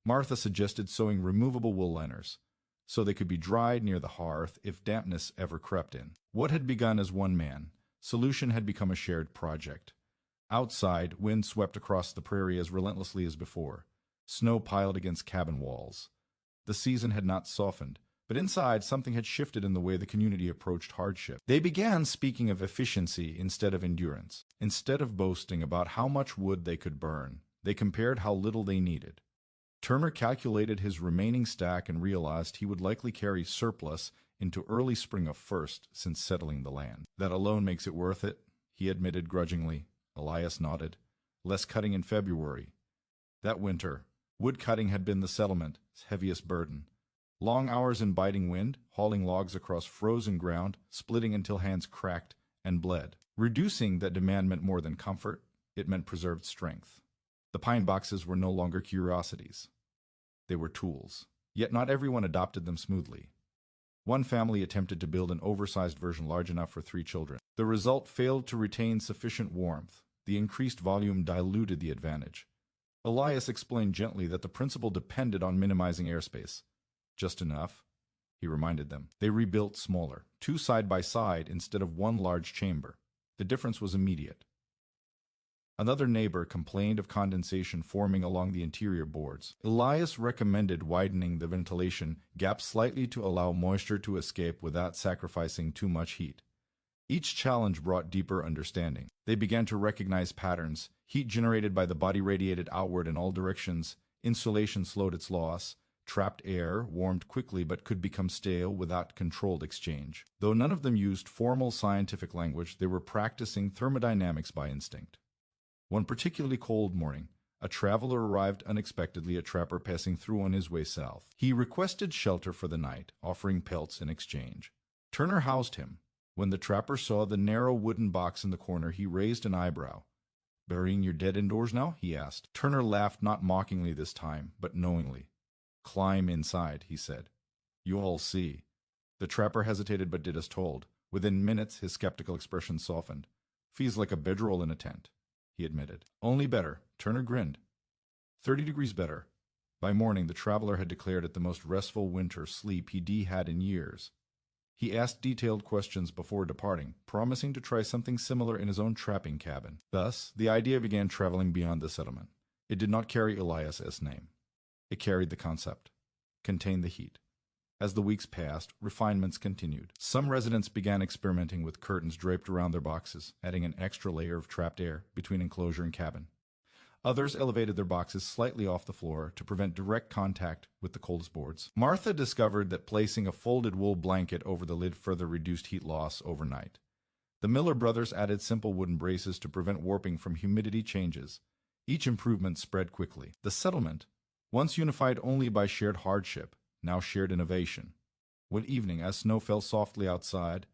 A: Martha suggested sewing removable wool liners, so they could be dried near the hearth if dampness ever crept in. What had begun as one man, solution had become a shared project. Outside, wind swept across the prairie as relentlessly as before. Snow piled against cabin walls. The season had not softened, but inside something had shifted in the way the community approached hardship. They began speaking of efficiency instead of endurance. Instead of boasting about how much wood they could burn, they compared how little they needed. Turner calculated his remaining stack and realized he would likely carry surplus into early spring of first since settling the land. That alone makes it worth it, he admitted grudgingly. Elias nodded. Less cutting in February. That winter, wood cutting had been the settlement's heaviest burden. Long hours in biting wind, hauling logs across frozen ground, splitting until hands cracked and bled. Reducing that demand meant more than comfort, it meant preserved strength. The pine boxes were no longer curiosities. They were tools. Yet not everyone adopted them smoothly. One family attempted to build an oversized version large enough for 3 children. The result failed to retain sufficient warmth. The increased volume diluted the advantage. Elias explained gently that the principle depended on minimizing airspace. Just enough, he reminded them. They rebuilt smaller, 2 side by side instead of 1 large chamber. The difference was immediate. Another neighbor complained of condensation forming along the interior boards. Elias recommended widening the ventilation gap slightly to allow moisture to escape without sacrificing too much heat. Each challenge brought deeper understanding. They began to recognize patterns: heat generated by the body radiated outward in all directions, insulation slowed its loss, trapped air warmed quickly but could become stale without controlled exchange. Though none of them used formal scientific language, they were practicing thermodynamics by instinct. One particularly cold morning, a traveler arrived unexpectedly, a trapper passing through on his way south. He requested shelter for the night, offering pelts in exchange. Turner housed him. When the trapper saw the narrow wooden box in the corner, he raised an eyebrow. "Burying your dead indoors now?" he asked. Turner laughed, not mockingly this time, but knowingly. "Climb inside," he said. "You all see." The trapper hesitated but did as told. Within minutes, his skeptical expression softened. "Feels like a bedroll in a tent," he admitted. "Only better," Turner grinned. 30 degrees better. By morning, the traveler had declared it the most restful winter sleep he'd had in years. He asked detailed questions before departing, promising to try something similar in his own trapping cabin. Thus, the idea began traveling beyond the settlement. It did not carry Elias's name. It carried the concept, contained the heat. As the weeks passed, refinements continued. Some residents began experimenting with curtains draped around their boxes, adding an extra layer of trapped air between enclosure and cabin. Others elevated their boxes slightly off the floor to prevent direct contact with the coldest boards. Martha discovered that placing a folded wool blanket over the lid further reduced heat loss overnight. The Miller brothers added simple wooden braces to prevent warping from humidity changes. Each improvement spread quickly. The settlement, once unified only by shared hardship, now shared innovation. One evening, as snow fell softly outside,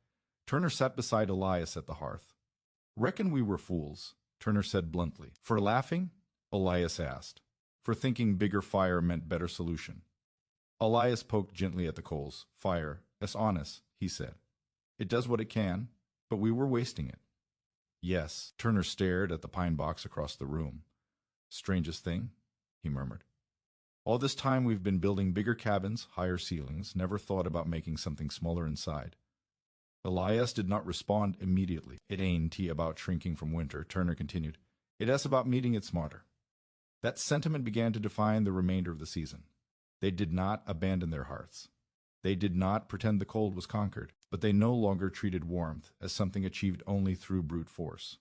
A: Turner sat beside Elias at the hearth. "Reckon we were fools," Turner said bluntly. "For laughing?" Elias asked. "For thinking bigger fire meant better solution." Elias poked gently at the coals. "Fire, es honest," he said. "It does what it can, but we were wasting it." "Yes." Turner stared at the pine box across the room. "Strangest thing," he murmured. "All this time we've been building bigger cabins, higher ceilings, never thought about making something smaller inside." Elias did not respond immediately. "It ain't about shrinking from winter," Turner continued. "It is about meeting it smarter." That sentiment began to define the remainder of the season. They did not abandon their hearths. They did not pretend the cold was conquered, but they no longer treated warmth as something achieved only through brute force.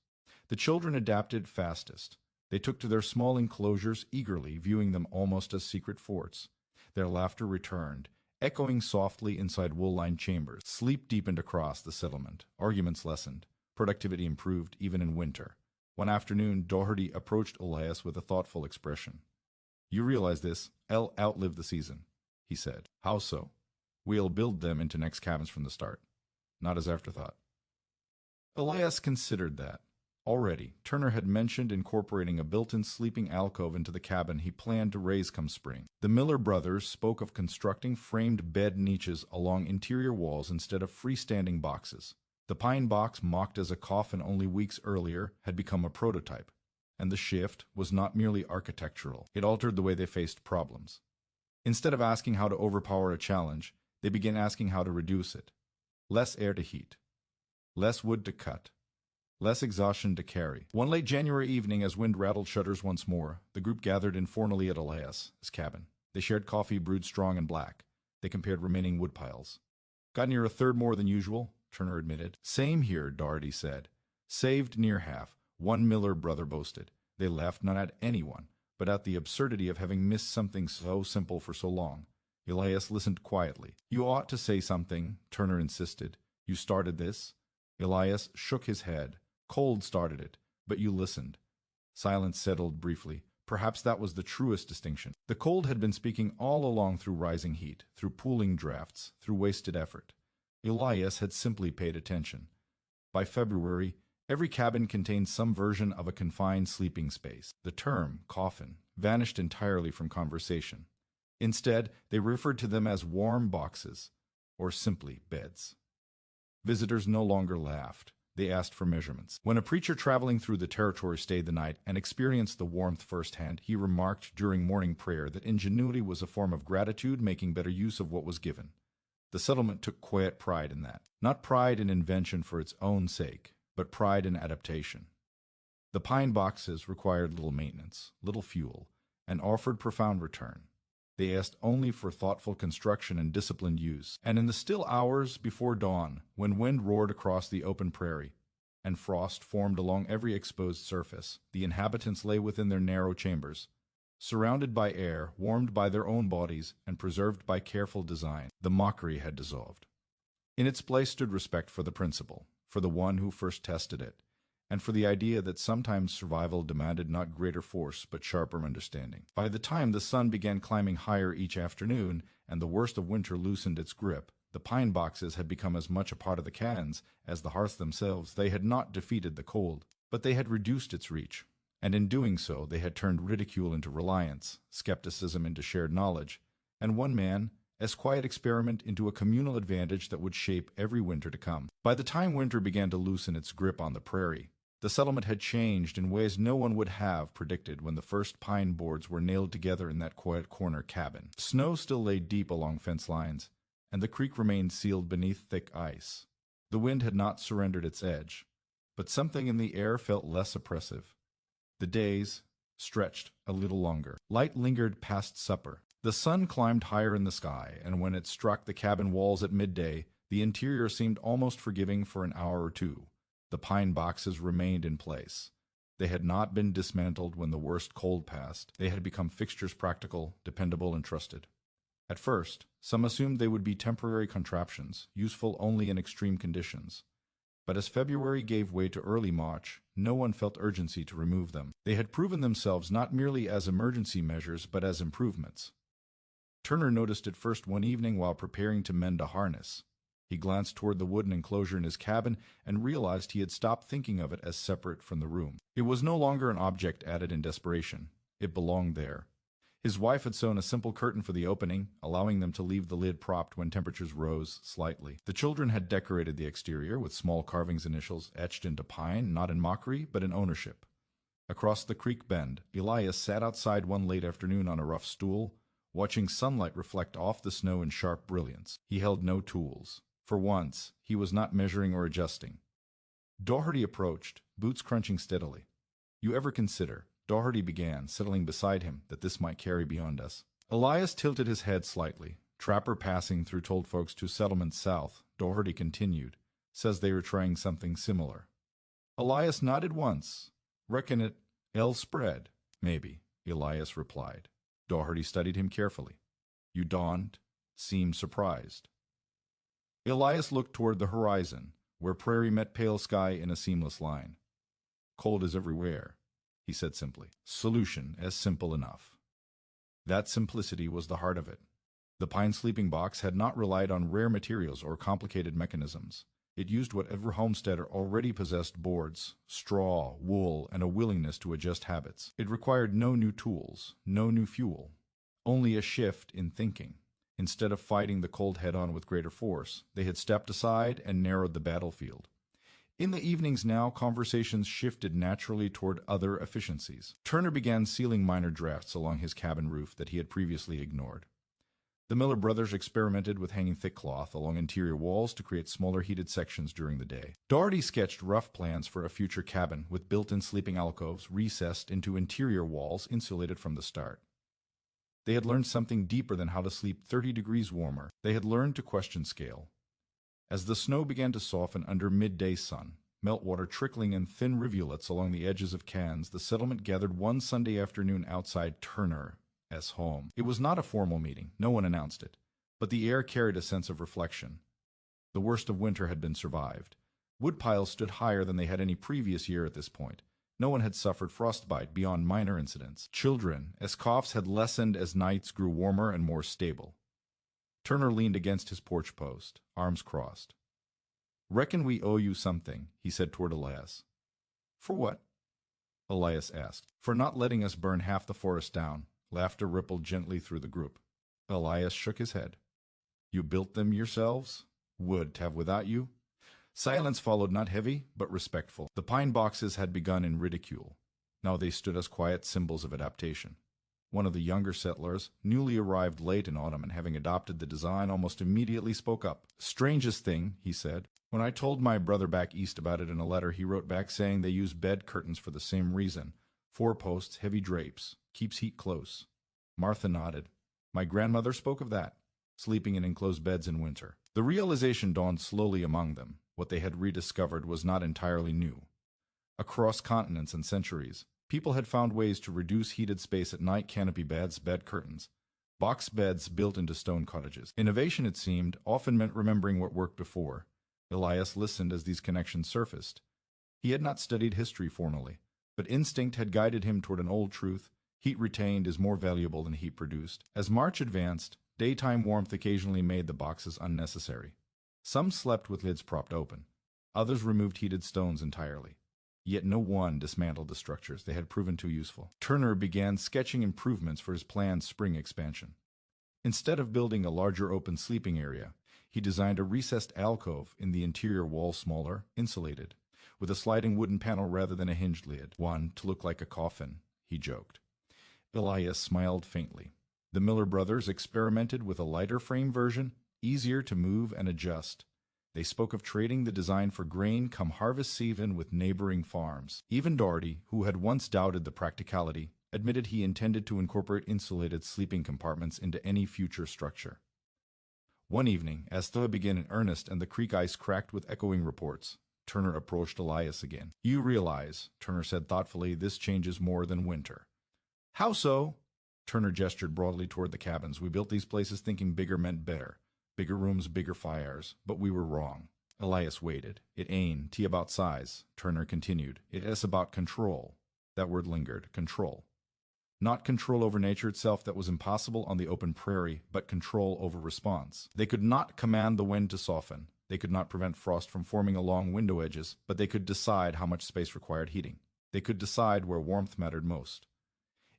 A: The children adapted fastest. They took to their small enclosures eagerly, viewing them almost as secret forts. Their laughter returned, echoing softly inside wool-lined chambers. Sleep deepened across the settlement. Arguments lessened. Productivity improved even in winter. One afternoon, Doherty approached Elias with a thoughtful expression. "You realize this? I'll outlive the season," he said. "How so?" "We'll build them into next cabins from the start." Not as afterthought. Elias considered that. Already, Turner had mentioned incorporating a built-in sleeping alcove into the cabin he planned to raise come spring. The Miller brothers spoke of constructing framed bed niches along interior walls instead of freestanding boxes. The pine box, mocked as a coffin only weeks earlier, had become a prototype. And the shift was not merely architectural. It altered the way they faced problems. Instead of asking how to overpower a challenge, they began asking how to reduce it. Less air to heat. Less wood to cut. Less exhaustion to carry. One late January evening, as wind rattled shutters once more, the group gathered informally at Elias's cabin. They shared coffee brewed strong and black. They compared remaining wood piles. "Got near a third more than usual," Turner admitted. "Same here," Doherty said. "Saved near half," one Miller brother boasted. They laughed not at anyone, but at the absurdity of having missed something so simple for so long. Elias listened quietly. "You ought to say something," Turner insisted. "You started this." Elias shook his head. "Cold started it, but you listened." Silence settled briefly. Perhaps that was the truest distinction. The cold had been speaking all along through rising heat, through pooling drafts, through wasted effort. Elias had simply paid attention. By February, every cabin contained some version of a confined sleeping space. The term, coffin, vanished entirely from conversation. Instead, they referred to them as warm boxes, or simply beds. Visitors no longer laughed. They asked for measurements. When a preacher traveling through the territory stayed the night and experienced the warmth firsthand, he remarked during morning prayer that ingenuity was a form of gratitude, making better use of what was given. The settlement took quiet pride in that. Not pride in invention for its own sake, but pride in adaptation. The pine boxes required little maintenance, little fuel, and offered profound return. They asked only for thoughtful construction and disciplined use. And in the still hours before dawn, when wind roared across the open prairie, and frost formed along every exposed surface, the inhabitants lay within their narrow chambers, surrounded by air, warmed by their own bodies, and preserved by careful design. The mockery had dissolved. In its place stood respect for the principle, for the one who first tested it, and for the idea that sometimes survival demanded not greater force but sharper understanding. By the time the sun began climbing higher each afternoon, and the worst of winter loosened its grip, the pine boxes had become as much a part of the cabins as the hearth themselves. They had not defeated the cold, but they had reduced its reach, and in doing so they had turned ridicule into reliance, skepticism into shared knowledge, and one man, as quiet experiment into a communal advantage that would shape every winter to come. By the time winter began to loosen its grip on the prairie, the settlement had changed in ways no one would have predicted when the first pine boards were nailed together in that quiet corner cabin. Snow still lay deep along fence lines, and the creek remained sealed beneath thick ice. The wind had not surrendered its edge, but something in the air felt less oppressive. The days stretched a little longer. Light lingered past supper. The sun climbed higher in the sky, and when it struck the cabin walls at midday, the interior seemed almost forgiving for an hour or two. The pine boxes remained in place. They had not been dismantled when the worst cold passed. They had become fixtures practical, dependable, and trusted. At first, some assumed they would be temporary contraptions, useful only in extreme conditions. But as February gave way to early March, no one felt urgency to remove them. They had proven themselves not merely as emergency measures, but as improvements. Turner noticed it first one evening while preparing to mend a harness. He glanced toward the wooden enclosure in his cabin and realized he had stopped thinking of it as separate from the room. It was no longer an object added in desperation. It belonged there. His wife had sewn a simple curtain for the opening, allowing them to leave the lid propped when temperatures rose slightly. The children had decorated the exterior with small carvings initials etched into pine, not in mockery, but in ownership. Across the creek bend, Elias sat outside one late afternoon on a rough stool, watching sunlight reflect off the snow in sharp brilliance. He held no tools. For once, he was not measuring or adjusting. Doherty approached, boots crunching steadily. "You ever consider," Doherty began, settling beside him, "that this might carry beyond us?" Elias tilted his head slightly. "Trapper passing through told folks to settlements south," Doherty continued. "Says they were trying something similar." Elias nodded once. "Reckon it'll spread." "Maybe," Elias replied. Doherty studied him carefully. "You don't seem surprised." Elias looked toward the horizon, where prairie met pale sky in a seamless line. "Cold is everywhere," he said simply. Solution as simple enough. That simplicity was the heart of it. The pine sleeping box had not relied on rare materials or complicated mechanisms. It used whatever homesteader already possessed: boards, straw, wool, and a willingness to adjust habits. It required no new tools, no new fuel, only a shift in thinking. Instead of fighting the cold head-on with greater force, they had stepped aside and narrowed the battlefield. In the evenings now, conversations shifted naturally toward other efficiencies. Turner began sealing minor drafts along his cabin roof that he had previously ignored. The Miller brothers experimented with hanging thick cloth along interior walls to create smaller heated sections during the day. Doherty sketched rough plans for a future cabin with built-in sleeping alcoves recessed into interior walls insulated from the start. They had learned something deeper than how to sleep 30 degrees warmer. They had learned to question scale. As the snow began to soften under midday sun, meltwater trickling in thin rivulets along the edges of cans, the settlement gathered one Sunday afternoon outside Turner's home. It was not a formal meeting. No one announced it. But the air carried a sense of reflection. The worst of winter had been survived. Woodpiles stood higher than they had any previous year at this point. No one had suffered frostbite beyond minor incidents. Children, as coughs had lessened as nights grew warmer and more stable. Turner leaned against his porch post, arms crossed. "Reckon we owe you something," he said toward Elias. "For what?" Elias asked. "For not letting us burn half the forest down." Laughter rippled gently through the group. Elias shook his head. "You built them yourselves? Would have without you?" Silence followed, not heavy, but respectful. The pine boxes had begun in ridicule. Now they stood as quiet symbols of adaptation. One of the younger settlers, newly arrived late in autumn and having adopted the design, almost immediately spoke up. "Strangest thing," he said. "When I told my brother back east about it in a letter, he wrote back saying they use bed curtains for the same reason. 4 posts, heavy drapes, keeps heat close." Martha nodded. "My grandmother spoke of that, sleeping in enclosed beds in winter." The realization dawned slowly among them. What they had rediscovered was not entirely new. Across continents and centuries, people had found ways to reduce heated space at night: canopy beds, bed curtains, box beds built into stone cottages. Innovation, it seemed, often meant remembering what worked before. Elias listened as these connections surfaced. He had not studied history formally, but instinct had guided him toward an old truth: heat retained is more valuable than heat produced. As March advanced, daytime warmth occasionally made the boxes unnecessary. Some slept with lids propped open. Others removed heated stones entirely. Yet no one dismantled the structures. They had proven too useful. Turner began sketching improvements for his planned spring expansion. Instead of building a larger open sleeping area, he designed a recessed alcove in the interior wall, smaller, insulated, with a sliding wooden panel rather than a hinged lid. "One to look like a coffin," he joked. Elias smiled faintly. The Miller brothers experimented with a lighter frame version, easier to move and adjust. They spoke of trading the design for grain come harvest season with neighboring farms. Even Doherty, who had once doubted the practicality, admitted he intended to incorporate insulated sleeping compartments into any future structure. One evening, as thaw began in earnest and the creek ice cracked with echoing reports, Turner approached Elias again. "You realize," Turner said thoughtfully, "this changes more than winter." "How so?" Turner gestured broadly toward the cabins. "We built these places thinking bigger meant better. Bigger rooms, bigger fires. But we were wrong." Elias waited. "It ain't tea about size," Turner continued. "It is about control." That word lingered. Control. Not control over nature itself, that was impossible on the open prairie, but control over response. They could not command the wind to soften. They could not prevent frost from forming along window edges, but they could decide how much space required heating. They could decide where warmth mattered most.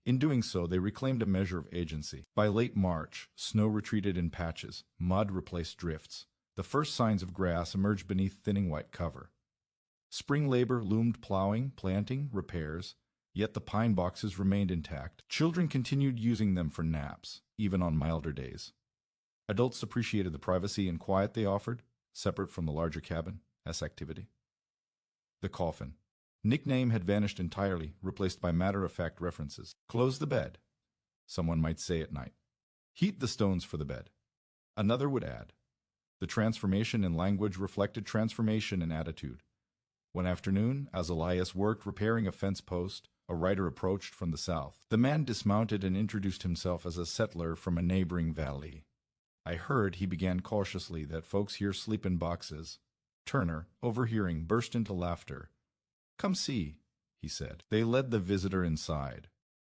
A: In doing so, they reclaimed a measure of agency. By late March, snow retreated in patches, mud replaced drifts. The first signs of grass emerged beneath thinning white cover. Spring labor loomed: plowing, planting, repairs, yet the pine boxes remained intact. Children continued using them for naps, even on milder days. Adults appreciated the privacy and quiet they offered, separate from the larger cabin, as activity. The coffin. Nickname had vanished entirely, replaced by matter-of-fact references. "Close the bed," someone might say at night. "Heat the stones for the bed," another would add. The transformation in language reflected transformation in attitude. One afternoon, as Elias worked repairing a fence post, a rider approached from the south. The man dismounted and introduced himself as a settler from a neighboring valley. "I heard," he began cautiously, "that folks here sleep in boxes." Turner, overhearing, burst into laughter. "Come see," he said. They led the visitor inside.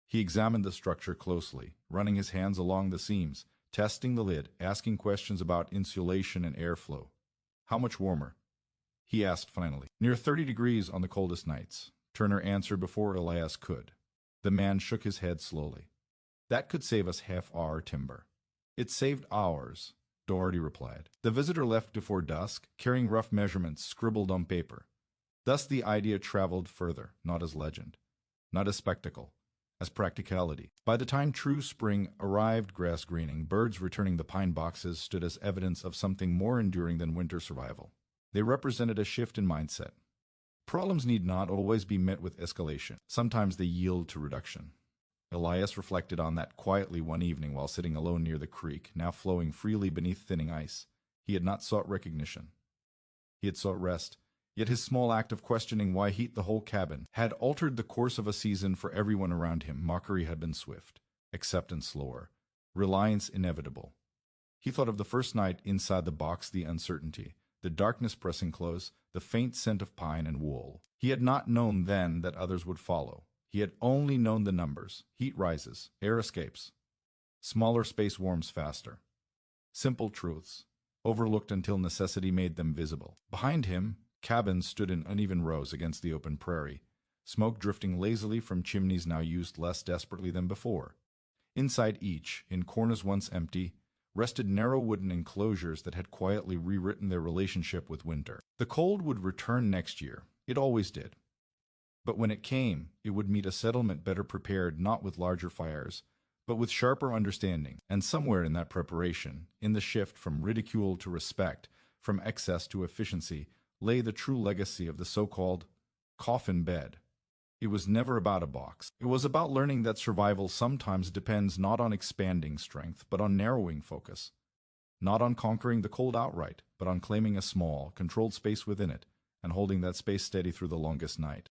A: He examined the structure closely, running his hands along the seams, testing the lid, asking questions about insulation and airflow. "How much warmer?" he asked finally. "Near 30 degrees on the coldest nights," Turner answered before Elias could. The man shook his head slowly. "That could save us half our timber." "It saved ours," Doherty replied. The visitor left before dusk, carrying rough measurements scribbled on paper. Thus the idea traveled further, not as legend, not as spectacle, as practicality. By the time true spring arrived, grass greening, birds returning, the pine boxes stood as evidence of something more enduring than winter survival. They represented a shift in mindset. Problems need not always be met with escalation. Sometimes they yield to reduction. Elias reflected on that quietly one evening while sitting alone near the creek, now flowing freely beneath thinning ice. He had not sought recognition. He had sought rest. Yet his small act of questioning why heat the whole cabin had altered the course of a season for everyone around him. Mockery had been swift, acceptance slower, reliance inevitable. He thought of the first night inside the box, the uncertainty, the darkness pressing close, the faint scent of pine and wool. He had not known then that others would follow. He had only known the numbers. Heat rises, air escapes. Smaller space warms faster. Simple truths, overlooked until necessity made them visible. Behind him, cabins stood in uneven rows against the open prairie, smoke drifting lazily from chimneys now used less desperately than before. Inside each, in corners once empty, rested narrow wooden enclosures that had quietly rewritten their relationship with winter. The cold would return next year. It always did. But when it came, it would meet a settlement better prepared not with larger fires, but with sharper understanding. And somewhere in that preparation, in the shift from ridicule to respect, from excess to efficiency, lay the true legacy of the so-called coffin bed. It was never about a box. It was about learning that survival sometimes depends not on expanding strength, but on narrowing focus. Not on conquering the cold outright, but on claiming a small, controlled space within it, and holding that space steady through the longest night.